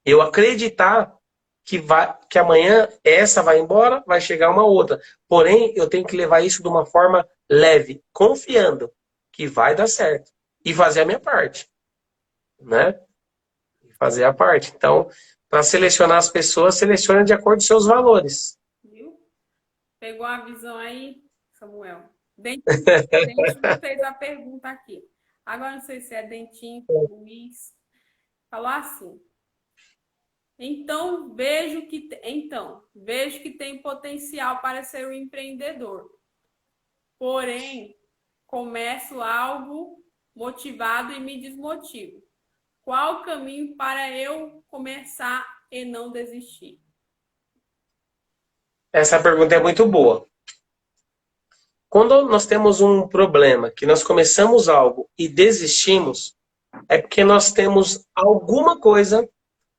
Eu acreditar que amanhã essa vai embora, vai chegar uma outra. Porém, eu tenho que levar isso de uma forma leve, confiando que vai dar certo. E fazer a minha parte, né? Fazer a parte. Então, para selecionar as pessoas, selecione de acordo com seus valores. Viu? Pegou a visão aí, Samuel? Dentinho fez a pergunta aqui. Agora não sei se é Dentinho, Luiz. Falou assim. Vejo que tem potencial para ser um empreendedor. Porém, começo algo motivado e me desmotivo. Qual o caminho para eu começar e não desistir? Essa pergunta é muito boa. Quando nós temos um problema, que nós começamos algo e desistimos, é porque nós temos alguma coisa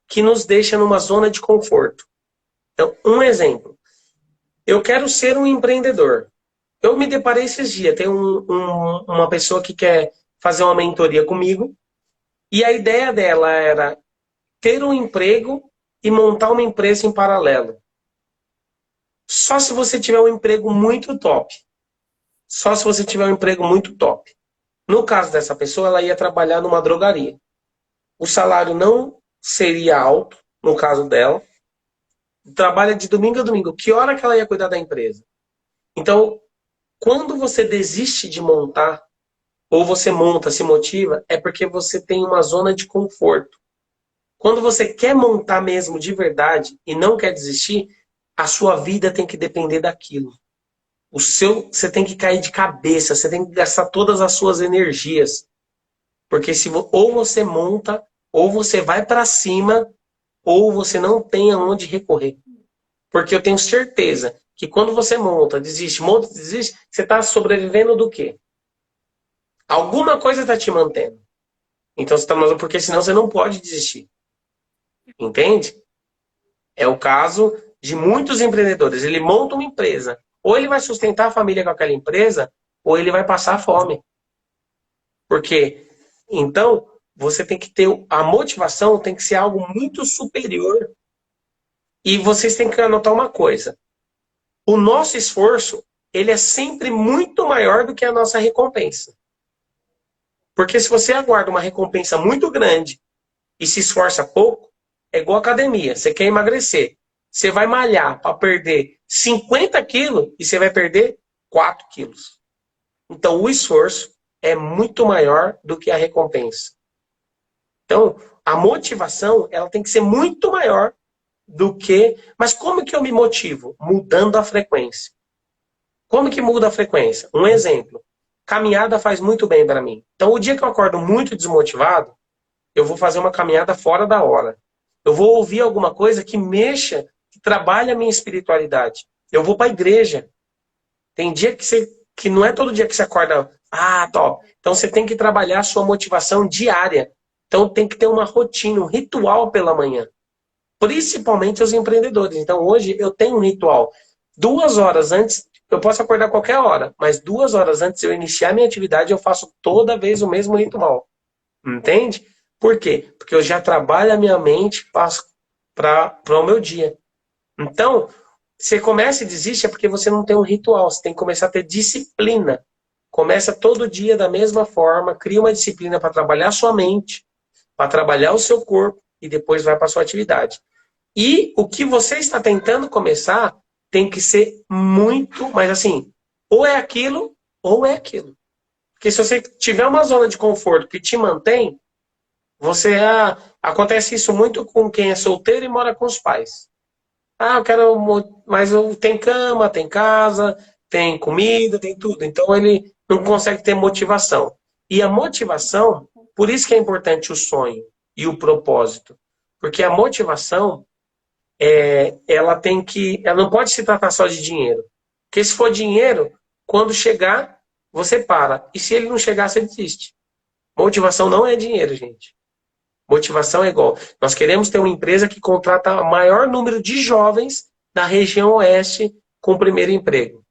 que nos deixa numa zona de conforto. Então, um exemplo. Eu quero ser um empreendedor. Eu me deparei esses dias. Tem uma pessoa que quer fazer uma mentoria comigo. E a ideia dela era ter um emprego e montar uma empresa em paralelo. Só se você tiver um emprego muito top. Só se você tiver um emprego muito top. No caso dessa pessoa, ela ia trabalhar numa drogaria. O salário não seria alto, no caso dela. Trabalha de domingo a domingo. Que hora que ela ia cuidar da empresa? Então, quando você desiste de montar, ou você monta, se motiva, é porque você tem uma zona de conforto. Quando você quer montar mesmo de verdade e não quer desistir, a sua vida tem que depender daquilo. Você tem que cair de cabeça, você tem que gastar todas as suas energias. Porque ou você monta, ou você vai para cima, ou você não tem aonde recorrer. Porque eu tenho certeza que quando você monta, desiste, você está sobrevivendo do quê? Alguma coisa está te mantendo. Então você está mantendo, porque senão você não pode desistir. Entende? É o caso de muitos empreendedores. Ele monta uma empresa. Ou ele vai sustentar a família com aquela empresa, ou ele vai passar fome. Porque, então, você tem que ter a motivação, tem que ser algo muito superior. E vocês têm que anotar uma coisa. O nosso esforço, ele é sempre muito maior do que a nossa recompensa. Porque se você aguarda uma recompensa muito grande e se esforça pouco, é igual academia. Você quer emagrecer. Você vai malhar para perder 50 quilos e você vai perder 4 quilos. Então, o esforço é muito maior do que a recompensa. Então, a motivação, ela tem que ser muito maior do que... Mas como que eu me motivo? Mudando a frequência. Como que muda a frequência? Um exemplo. Caminhada faz muito bem para mim. Então, o dia que eu acordo muito desmotivado, eu vou fazer uma caminhada fora da hora. Eu vou ouvir alguma coisa que mexa, que trabalhe a minha espiritualidade. Eu vou para a igreja. Tem dia que não é todo dia que você acorda, top. Então você tem que trabalhar a sua motivação diária. Então tem que ter uma rotina, um ritual pela manhã. Principalmente os empreendedores. Então hoje eu tenho um ritual. 2 horas antes, eu posso acordar qualquer hora, mas 2 horas antes de eu iniciar minha atividade, eu faço toda vez o mesmo ritual. Entende? Por quê? Porque eu já trabalho a minha mente para o meu dia. Então, você começa e desiste é porque você não tem um ritual. Você tem que começar a ter disciplina. Começa todo dia da mesma forma, cria uma disciplina para trabalhar a sua mente, para trabalhar o seu corpo e depois vai para a sua atividade. E o que você está tentando começar tem que ser muito, mas assim, ou é aquilo ou é aquilo. Porque se você tiver uma zona de conforto que te mantém, você acontece isso muito com quem é solteiro e mora com os pais. Eu quero, mas tem cama, tem casa, tem comida, tem tudo. Então ele não consegue ter motivação. E a motivação, por isso que é importante o sonho e o propósito. Porque a motivação, ela não pode se tratar só de dinheiro. Porque se for dinheiro, quando chegar, você para. E se ele não chegar, você desiste. Motivação não é dinheiro, gente. Motivação é igual. Nós queremos ter uma empresa que contrata o maior número de jovens da região oeste com o primeiro emprego.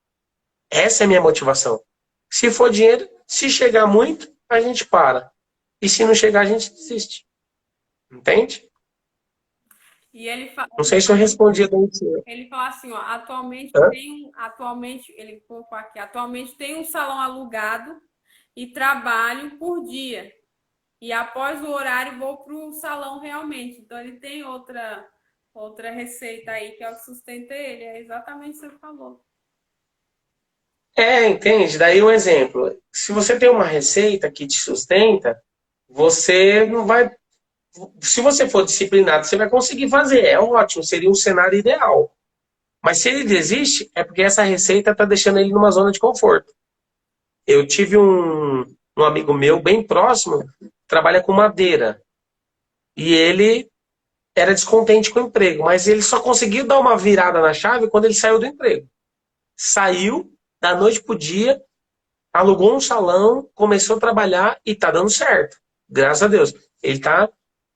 Essa é a minha motivação. Se for dinheiro, se chegar muito, a gente para. E se não chegar, a gente desiste. Entende? E ele fala, Não sei se eu respondi a você. ele fala assim, ó, Hã? ele colocou aqui, atualmente tem um salão alugado e trabalho por dia. E após o horário vou para o salão realmente. Então ele tem outra receita aí que é o que sustenta ele. É exatamente o que você falou. Entende? Daí um exemplo. Se você tem uma receita que te sustenta, você não vai. Se você for disciplinado, você vai conseguir fazer. É ótimo, seria um cenário ideal. Mas se ele desiste, é porque essa receita está deixando ele numa zona de conforto. Eu tive um amigo meu bem próximo, trabalha com madeira. E ele era descontente com o emprego, mas ele só conseguiu dar uma virada na chave quando ele saiu do emprego. Saiu da noite pro dia, alugou um salão, começou a trabalhar e tá dando certo. Graças a Deus. Ele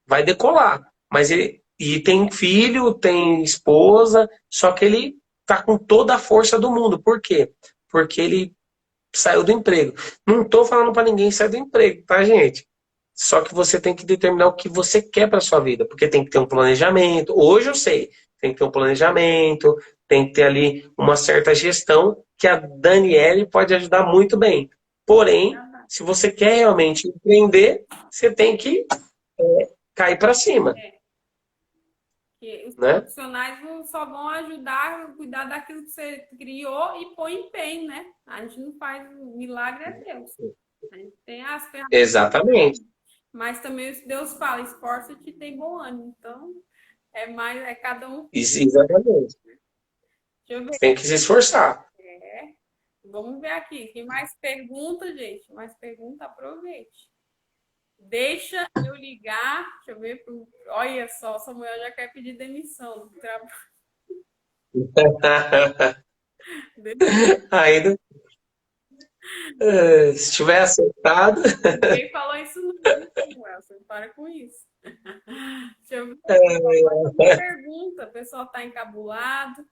vai decolar. Mas e tem filho, tem esposa, só que ele tá com toda a força do mundo. Por quê? Porque ele saiu do emprego. Não tô falando para ninguém sair do emprego, tá, gente? Só que você tem que determinar o que você quer para sua vida, porque tem que ter um planejamento. Hoje eu sei, tem que ter um planejamento, tem que ter ali uma certa gestão que a Daniele pode ajudar muito bem. Porém, se você quer realmente empreender, você tem que cair para cima, Que os né? profissionais só vão ajudar a cuidar daquilo que você criou e põe empenho, né? A gente não faz milagre, é Deus. A gente tem as ferramentas, Exatamente. mas também Deus fala, esforça-te e tem bom ânimo. Então, é cada um. Exatamente. Deixa eu ver. Você tem que se esforçar. Vamos ver aqui. Tem mais perguntas, gente? Mais pergunta, aproveite. Deixa eu ligar. Deixa eu ver. Olha só, Samuel já quer pedir demissão do trabalho. Aí, se tiver acertado. Ninguém falou isso não, Samuel. Você para com isso. Deixa eu ver. Uma pergunta. O pessoal está encabulado.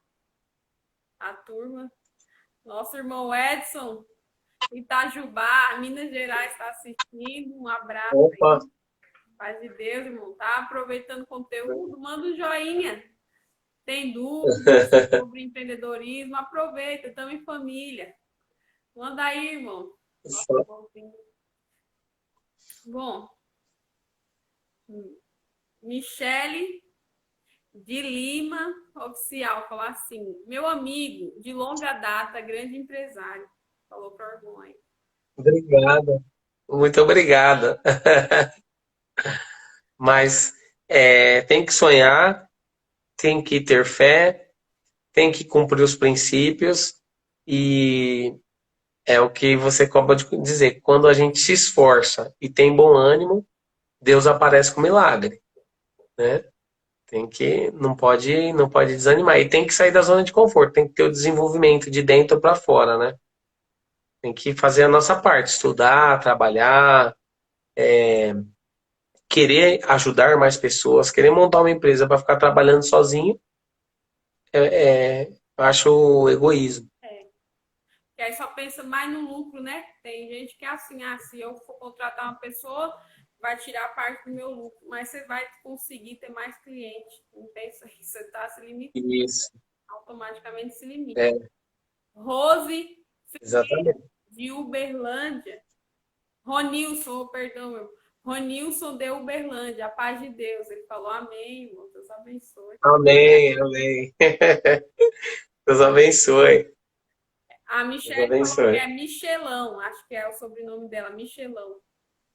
A turma. Nosso irmão Edson, Itajubá, Minas Gerais, está assistindo. Um abraço Opa. aí. Paz de Deus, irmão. Tá aproveitando o conteúdo? Manda um joinha. Tem dúvidas sobre empreendedorismo? Aproveita, estamos em família. Manda aí, irmão. Bom, Michele de Lima, oficial, falar assim: meu amigo de longa data, grande empresário. Falou para o Argon aí. Obrigado. Muito obrigado. Mas tem que sonhar, tem que ter fé, tem que cumprir os princípios e é o que você acabou de dizer. Quando a gente se esforça e tem bom ânimo, Deus aparece com milagre, né? não pode desanimar. E tem que sair da zona de conforto, tem que ter o desenvolvimento de dentro para fora, né? Tem que fazer a nossa parte, estudar, trabalhar, querer ajudar mais pessoas, querer montar uma empresa para ficar trabalhando sozinho, eu acho egoísmo. É. Que aí só pensa mais no lucro, né? Tem gente que é assim, se eu for contratar uma pessoa, vai tirar parte do meu lucro, mas você vai conseguir ter mais clientes. Não pensa isso, você está se limitando, Isso, automaticamente se limita. é, Rose exatamente. de Uberlândia. Ronilson, perdão, Ronilson de Uberlândia, a paz de Deus. Ele falou amém, irmão. Deus abençoe. Amém, amém. Deus abençoe. A Deus Michelle falou que abençoe. é Michelão, acho que é o sobrenome dela, Michelão.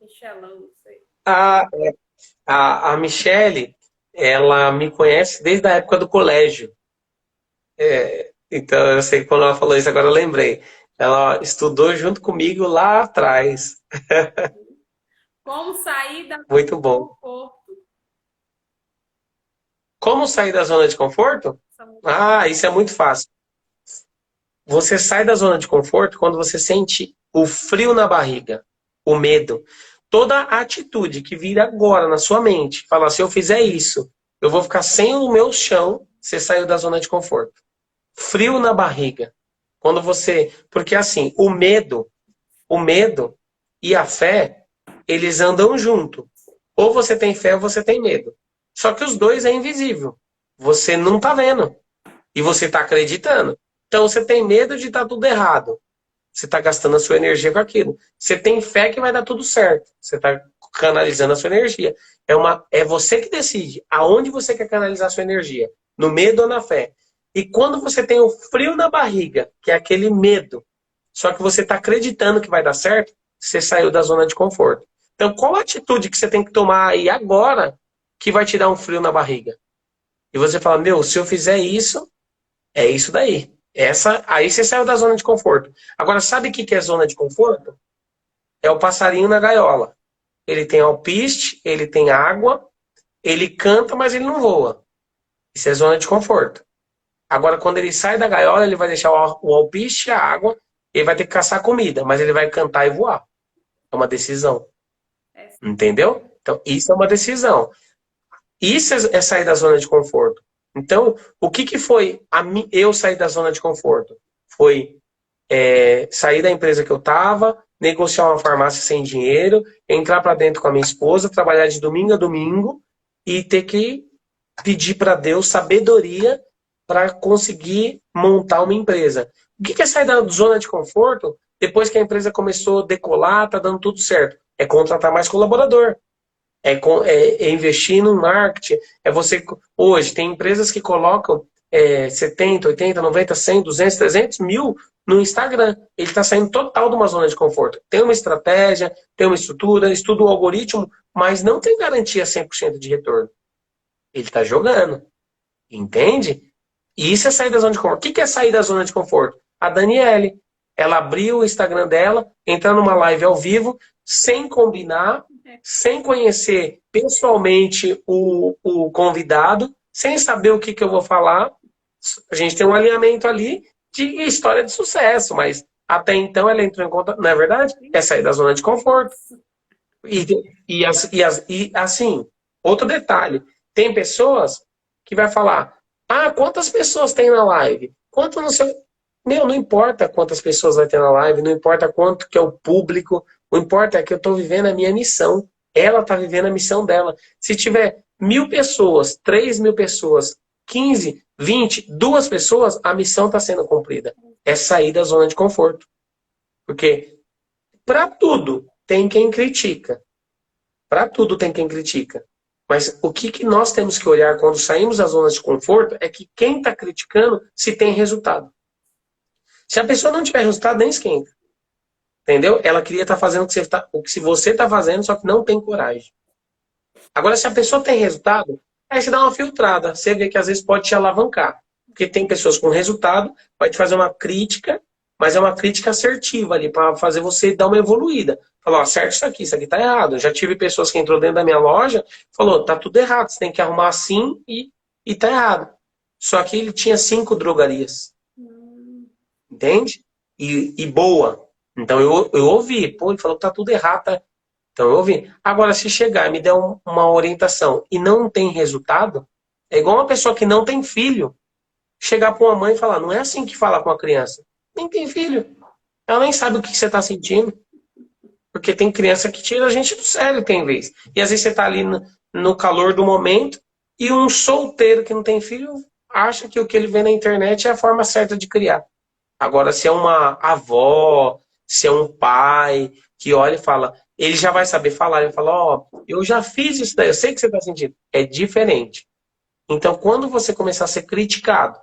Michelão, não sei. A, a Michele, ela me conhece desde a época do colégio. Então, eu sei que quando ela falou isso, agora eu lembrei. Ela estudou junto comigo lá atrás. Como sair da Muito bom. conforto? Como sair da zona de conforto? Ah, isso é muito fácil. Você sai da zona de conforto quando você sente o frio na barriga, o medo. Toda atitude que vir agora na sua mente, falar, se eu fizer isso, eu vou ficar sem o meu chão, você saiu da zona de conforto. Frio na barriga. Quando você. Porque assim, o medo e a fé, eles andam junto. Ou você tem fé ou você tem medo. Só que os dois é invisível. Você não tá vendo. E você tá acreditando. Então você tem medo de estar tudo errado. Você está gastando a sua energia com aquilo. Você tem fé que vai dar tudo certo. Você está canalizando a sua energia. É você que decide aonde você quer canalizar a sua energia. No medo ou na fé. E quando você tem o frio na barriga, que é aquele medo, só que você está acreditando que vai dar certo, você saiu da zona de conforto. Então, qual a atitude que você tem que tomar aí agora que vai te dar um frio na barriga? E você fala, meu, se eu fizer isso, é isso daí. Aí você saiu da zona de conforto. Agora, sabe o que é zona de conforto? É o passarinho na gaiola. Ele tem alpiste, ele tem água, ele canta, mas ele não voa. Isso é zona de conforto. Agora, quando ele sai da gaiola, ele vai deixar o alpiste e a água, ele vai ter que caçar comida, mas ele vai cantar e voar. É uma decisão. Entendeu? Então, isso é uma decisão. Isso é sair da zona de conforto. Então, o que foi eu sair da zona de conforto? Foi sair da empresa que eu estava, negociar uma farmácia sem dinheiro, entrar para dentro com a minha esposa, trabalhar de domingo a domingo e ter que pedir para Deus sabedoria para conseguir montar uma empresa. O que é sair da zona de conforto depois que a empresa começou a decolar, tá dando tudo certo? É contratar mais colaborador. É investir no marketing. É você. Hoje, tem empresas que colocam 70, 80, 90, 100, 200, 300 mil no Instagram. Ele está saindo total de uma zona de conforto. Tem uma estratégia, tem uma estrutura, estuda o algoritmo, mas não tem garantia 100% de retorno. Ele está jogando. Entende? E isso é sair da zona de conforto. O que é sair da zona de conforto? A Daniele. Ela abriu o Instagram dela, entrando numa live ao vivo, sem combinar, sem conhecer pessoalmente o convidado, sem saber o que eu vou falar. A gente tem um alinhamento ali de história de sucesso, mas até então ela entrou em conta, não é verdade? É sair da zona de conforto. E assim, outro detalhe, tem pessoas que vai falar, quantas pessoas tem na live? Quanto não sei. Meu, não importa quantas pessoas vai ter na live, não importa quanto que é o público, o importa é que eu estou vivendo a minha missão. Ela está vivendo a missão dela. Se tiver 1.000 pessoas, 3.000 pessoas, 15, 20, 2 pessoas, a missão está sendo cumprida. É sair da zona de conforto. Porque para tudo tem quem critica. Para tudo tem quem critica. Mas o que nós temos que olhar quando saímos da zona de conforto é que quem está criticando se tem resultado. Se a pessoa não tiver resultado, nem esquenta. Entendeu? Ela queria estar fazendo o que você está fazendo, só que não tem coragem. Agora, se a pessoa tem resultado, aí você dá uma filtrada. Você vê que às vezes pode te alavancar. Porque tem pessoas com resultado, vai te fazer uma crítica, mas é uma crítica assertiva ali, para fazer você dar uma evoluída. Falar, ó, acerta isso aqui tá errado. Eu já tive pessoas que entrou dentro da minha loja, falou, tá tudo errado, você tem que arrumar assim e tá errado. Só que ele tinha 5 drogarias, entende? E boa. Então eu ouvi, pô, ele falou que tá tudo errado, tá? Então eu ouvi. Agora, se chegar e me der uma orientação e não tem resultado, é igual uma pessoa que não tem filho chegar para uma mãe e falar, não é assim que fala com a criança. Nem tem filho. Ela nem sabe o que você está sentindo. Porque tem criança que tira a gente do sério, tem vez. E às vezes você está ali no calor do momento e um solteiro que não tem filho acha que o que ele vê na internet é a forma certa de criar. Agora, se é uma avó, se é um pai que olha e fala, ele já vai saber falar. Ele fala, ó, eu já fiz isso daí, eu sei o que você está sentindo. É diferente. Então, quando você começar a ser criticado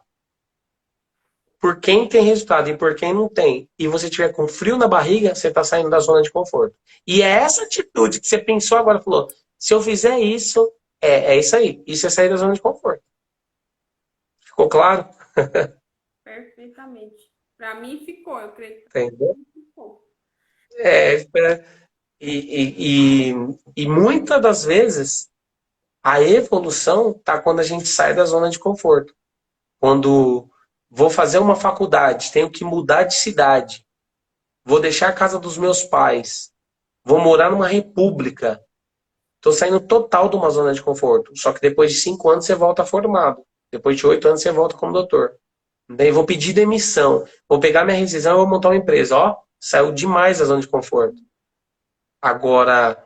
por quem tem resultado e por quem não tem, e você tiver com frio na barriga, você está saindo da zona de conforto. E é essa atitude que você pensou agora, falou, se eu fizer isso, é isso aí. Isso é sair da zona de conforto. Ficou claro? Perfeitamente. Para mim ficou, eu creio que Entendeu? ficou. É, e muitas das vezes a evolução está quando a gente sai da zona de conforto. Quando vou fazer uma faculdade, tenho que mudar de cidade, vou deixar a casa dos meus pais, vou morar numa república. Estou saindo total de uma zona de conforto. Só que depois de 5 anos você volta formado. Depois de 8 anos você volta como doutor. Daí vou pedir demissão. Vou pegar minha rescisão e vou montar uma empresa. Ó, saiu demais da zona de conforto. Agora,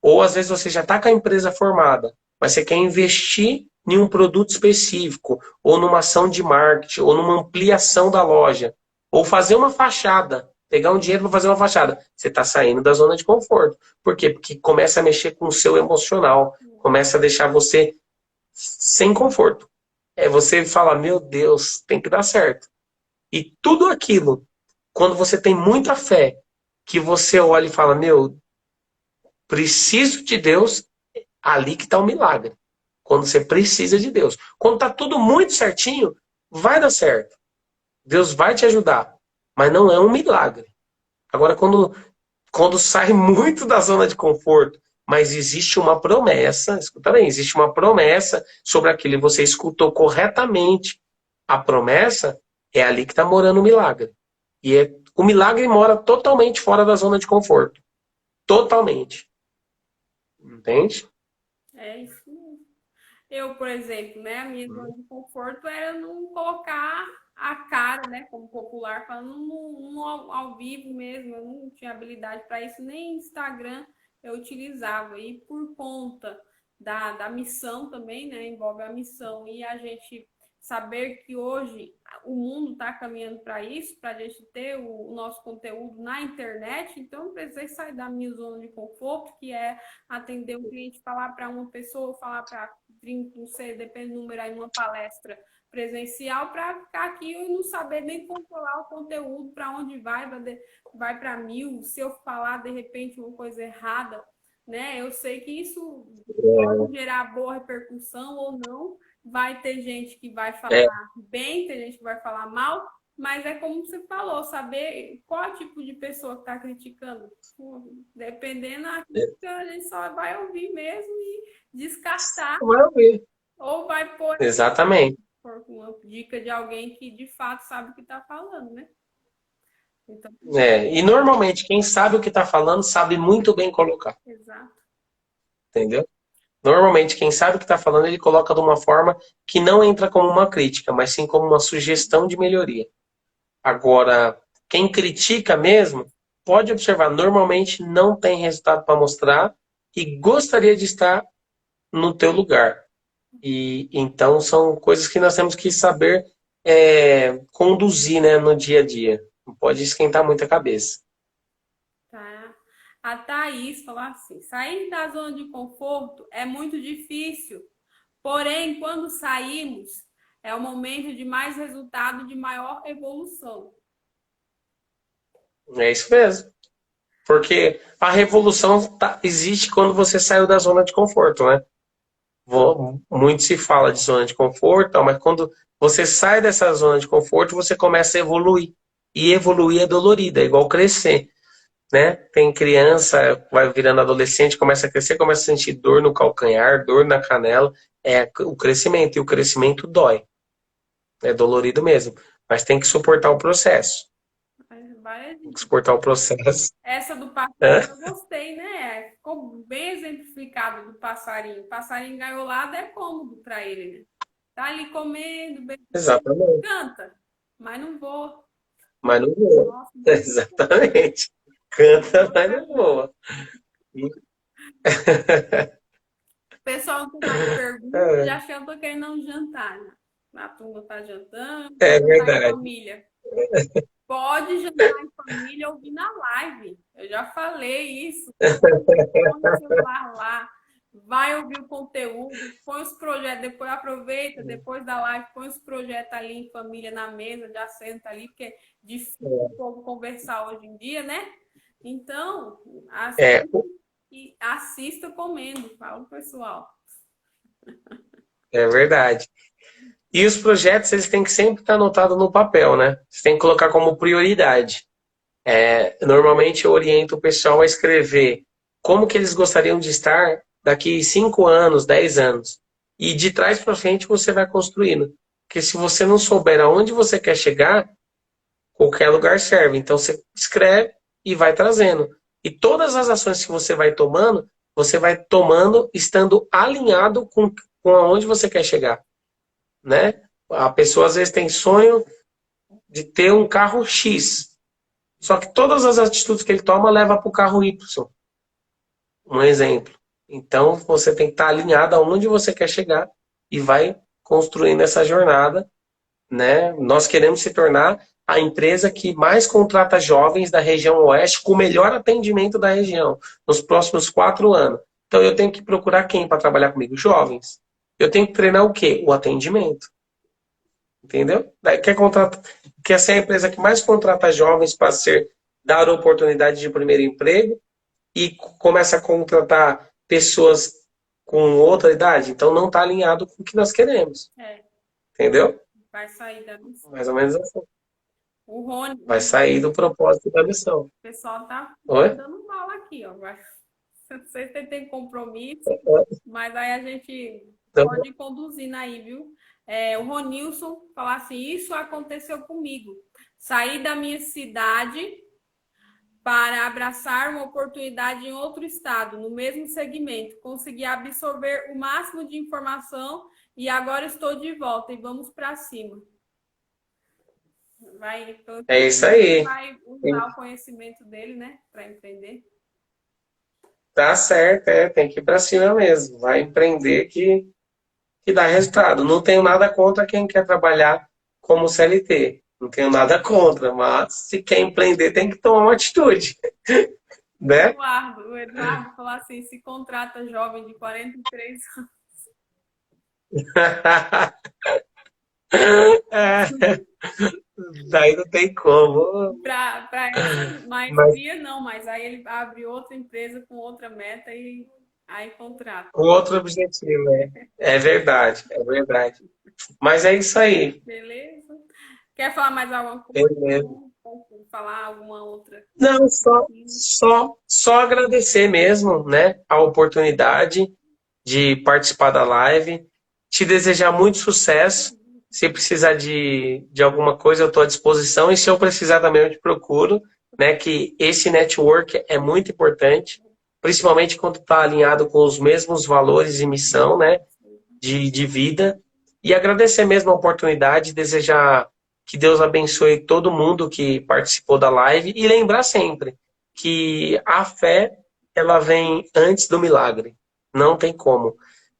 ou às vezes você já está com a empresa formada, mas você quer investir em um produto específico, ou numa ação de marketing, ou numa ampliação da loja, ou fazer uma fachada, pegar um dinheiro para fazer uma fachada. Você está saindo da zona de conforto. Por quê? Porque começa a mexer com o seu emocional, começa a deixar você sem conforto. É você falar, meu Deus, tem que dar certo. E tudo aquilo, quando você tem muita fé, que você olha e fala, meu, preciso de Deus, ali que está o milagre. Quando você precisa de Deus. Quando está tudo muito certinho, vai dar certo. Deus vai te ajudar. Mas não é um milagre. Agora, quando sai muito da zona de conforto, mas existe uma promessa, escuta bem, existe uma promessa sobre aquilo e você escutou corretamente a promessa, é ali que está morando o milagre. O milagre mora totalmente fora da zona de conforto. Totalmente. Entende? É isso mesmo. Eu, por exemplo, né, a minha zona de conforto era não colocar a cara, né, como popular, falando ao vivo mesmo. Eu não tinha habilidade para isso, nem Instagram eu utilizava. E por conta da missão também, né, envolve a missão e a gente saber que hoje o mundo está caminhando para isso, para a gente ter o nosso conteúdo na internet, então eu precisei sair da minha zona de conforto, que é atender um cliente, falar para uma pessoa, falar para 30, não sei, depende do número aí, uma palestra presencial, para ficar aqui e não saber nem controlar o conteúdo, para onde vai para 1000, se eu falar de repente uma coisa errada, né? Eu sei que isso pode gerar boa repercussão ou não, vai ter gente que vai falar bem, tem gente que vai falar mal, mas é como você falou, saber qual tipo de pessoa que está criticando. Dependendo da crítica, a gente só vai ouvir mesmo e descartar, Vai ouvir. ou vai pôr Exatamente. uma dica de alguém que de fato sabe o que está falando, né? Então, E normalmente quem sabe o que está falando sabe muito bem colocar. exato. Entendeu? Normalmente quem sabe o que está falando ele coloca de uma forma que não entra como uma crítica, mas sim como uma sugestão de melhoria. Agora, quem critica mesmo, pode observar, normalmente não tem resultado para mostrar e gostaria de estar no teu lugar. E então são coisas que nós temos que saber conduzir, né, no dia a dia. Não pode esquentar muito a cabeça. Tá. A Thaís falou assim: sair da zona de conforto é muito difícil, porém, quando saímos, é o momento de mais resultado, de maior evolução. É isso mesmo. Porque a revolução existe quando você saiu da zona de conforto, né? Muito se fala de zona de conforto, mas quando você sai dessa zona de conforto, você começa a evoluir. E evoluir é dolorido, é igual crescer, né? Tem criança, vai virando adolescente, começa a crescer, começa a sentir dor no calcanhar, dor na canela. É o crescimento, e o crescimento dói. É dolorido mesmo. Mas tem que suportar o processo. Mas várias Tem que dicas. suportar o processo. Essa do passarinho Hã? eu gostei, né? Ficou bem exemplificado do passarinho. O passarinho engaiolado é cômodo para ele, né? Tá ali comendo, bebendo, Exatamente. canta, mas não voa. Mas não voa. Nossa, Exatamente. muito Canta, boa mas essa não dica. voa. O pessoal não tem mais perguntas, já acho que eu tô querendo um jantar, né? A turma tá jantando, É jantar em verdade. família. Pode jantar em família ouvindo a live. Eu já falei isso. Põe o celular lá, vai ouvir o conteúdo, põe os projetos, depois aproveita, depois da live, põe os projetos ali em família na mesa, já senta ali, porque é difícil o povo conversar hoje em dia, né? Então, É, assista comendo, fala o pessoal. é verdade. E os projetos, eles têm que sempre estar anotados no papel, né? Você tem que colocar como prioridade. Normalmente eu oriento o pessoal a escrever como que eles gostariam de estar daqui 5 anos, 10 anos. E de trás para frente você vai construindo. Porque se você não souber aonde você quer chegar, qualquer lugar serve. Então você escreve e vai trazendo. E todas as ações que você vai tomando estando alinhado com aonde você quer chegar, né? A pessoa às vezes tem sonho de ter um carro X, só que todas as atitudes que ele toma leva para o carro Y. Um exemplo. Então você tem que estar alinhado aonde você quer chegar e vai construindo essa jornada, né? Nós queremos se tornar a empresa que mais contrata jovens da região oeste com o melhor atendimento da região nos próximos 4 anos. Então eu tenho que procurar quem para trabalhar comigo? Jovens. Eu tenho que treinar o quê? O atendimento. Entendeu? Daí quer ser a empresa que mais contrata jovens para ser dar oportunidade de primeiro emprego e começa a contratar pessoas com outra idade. Então não está alinhado com o que nós queremos. É, Entendeu? vai sair da missão. Mais ou menos assim. O Rony, Vai sair do propósito da missão. o pessoal tá Oi? dando mal aqui, ó. Não sei se tem compromisso, mas aí a gente pode ir conduzindo aí, viu? O Ronilson falar assim: isso aconteceu comigo. Saí da minha cidade para abraçar uma oportunidade em outro estado, no mesmo segmento. Consegui absorver o máximo de informação e agora estou de volta e vamos para cima. Então, É isso aí. vai usar o conhecimento dele, né, para empreender. Tá certo, tem que ir para cima mesmo. Vai empreender que dá resultado. Não tenho nada contra quem quer trabalhar como CLT. Não tenho nada contra, mas se quer empreender tem que tomar uma atitude, né? O Eduardo falou assim: se contrata jovem de 43 anos É, daí não tem como. para essa Mas maestria, não, mas aí ele abre outra empresa com outra meta e aí contrata. com outro objetivo, né? É verdade, é verdade. Mas é isso aí. Beleza? Quer falar mais alguma coisa? Beleza. Falar alguma outra? Não, só agradecer mesmo, né, a oportunidade de participar da live. Te desejar muito sucesso. Se precisar de alguma coisa, eu estou à disposição. E se eu precisar também, eu te procuro. Né, que esse network é muito importante, principalmente quando está alinhado com os mesmos valores e missão, né, de vida. E agradecer mesmo a oportunidade, desejar que Deus abençoe todo mundo que participou da live e lembrar sempre que a fé ela vem antes do milagre. Não tem como.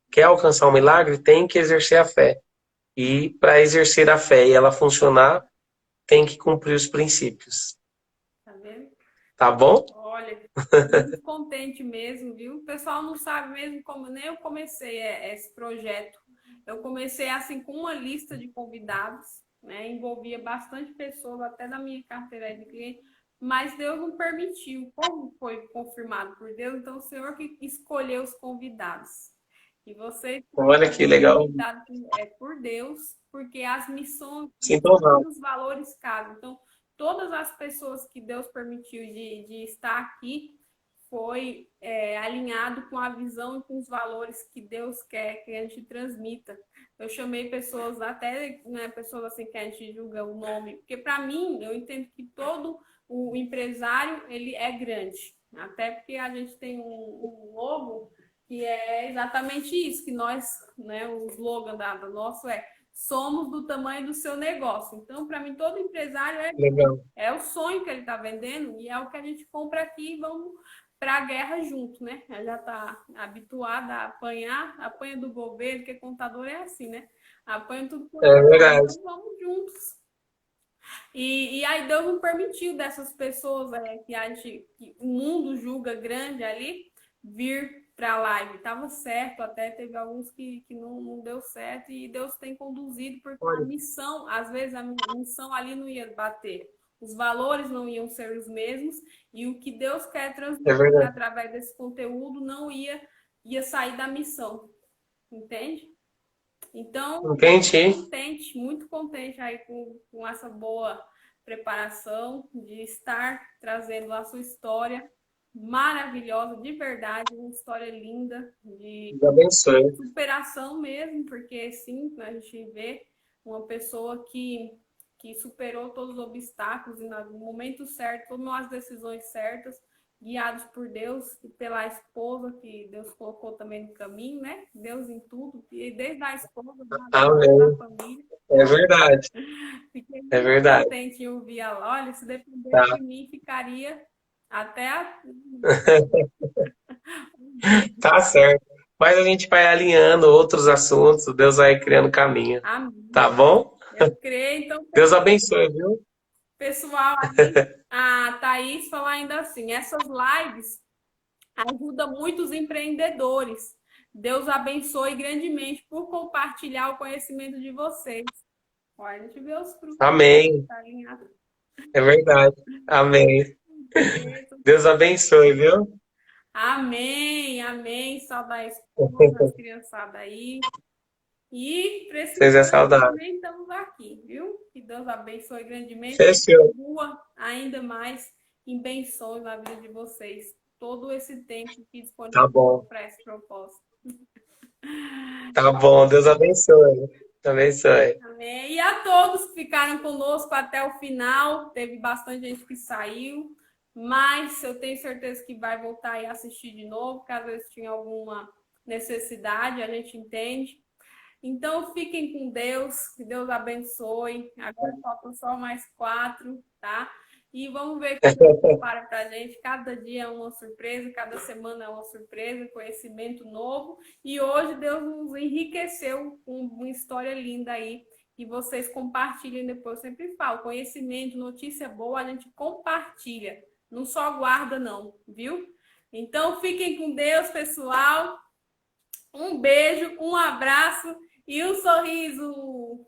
Quer alcançar um milagre, tem que exercer a fé. E para exercer a fé e ela funcionar, tem que cumprir os princípios. Tá vendo? Tá bom? Olha, muito contente mesmo, viu? O pessoal não sabe mesmo como nem eu comecei esse projeto. Eu comecei assim com uma lista de convidados, né? Envolvia bastante pessoas, até da minha carteira de cliente, mas Deus não permitiu. Como foi confirmado por Deus, então o Senhor que escolheu os convidados. E vocês Olha que legal. por Deus, porque as missões Sinto honrado. e os valores casam. Então, todas as pessoas que Deus permitiu de estar aqui foi alinhado com a visão e com os valores que Deus quer que a gente transmita. Eu chamei pessoas, até né, pessoas assim que a gente julga o nome, porque para mim, eu entendo que todo o empresário, ele é grande. Até porque a gente tem um logo que é exatamente isso, que nós, né, o slogan do nosso somos do tamanho do seu negócio. Então, para mim, todo empresário é o sonho que ele está vendendo e é o que a gente compra aqui e vamos para a guerra junto, né? Ela já está habituada a apanhar, apanha do governo, porque contador é assim, né? Apanha tudo por verdade. então vamos juntos. E aí Deus não permitiu dessas pessoas que o mundo julga grande ali vir para a live. Tava certo, até teve alguns que não deu certo e Deus tem conduzido porque a missão, às vezes a missão ali não ia bater. Os valores não iam ser os mesmos e o que Deus quer transmitir através desse conteúdo não ia sair da missão. Entende? Então, muito contente aí com essa boa preparação, de estar trazendo a sua história maravilhosa, de verdade, uma história linda, de superação mesmo, porque sim, a gente vê uma pessoa que superou todos os obstáculos e no momento certo tomou as decisões certas, guiados por Deus e pela esposa que Deus colocou também no caminho, né? Deus em tudo, e desde a esposa, da família. É verdade. Fiquei muito contente em ouvir ela. Olha, se dependesse de mim, ficaria até Tá certo. Mas a gente vai alinhando outros assuntos, Deus vai criando caminho. Amém. Tá bom? Eu creio, então. Deus abençoe, viu? Pessoal, a Thaís falou ainda assim, essas lives ajudam muitos empreendedores. Deus abençoe grandemente por compartilhar o conhecimento de vocês. Olha, a gente vê os frutos. Amém. É verdade. Amém. Deus abençoe, viu? Amém, amém. Saudar a esposa, as criançadas aí. E precisando também estamos aqui, viu? Que Deus abençoe grandemente. Rua ainda mais em bênçãos na vida de vocês. Todo esse tempo que disponível para esse propósito. Tá bom, Deus abençoe. Abençoe. Amém. E a todos que ficaram conosco até o final. Teve bastante gente que saiu, mas eu tenho certeza que vai voltar e assistir de novo, porque às vezes tinha alguma necessidade, a gente entende. Então, fiquem com Deus, que Deus abençoe. Agora faltam só mais 4, tá? E vamos ver o que Deus prepara para a gente. Cada dia é uma surpresa, cada semana é uma surpresa, conhecimento novo. E hoje Deus nos enriqueceu com uma história linda aí. E vocês compartilhem depois. Eu sempre falo, conhecimento, notícia boa, a gente compartilha. Não só guarda, não, viu? Então, fiquem com Deus, pessoal. Um beijo, um abraço e um sorriso!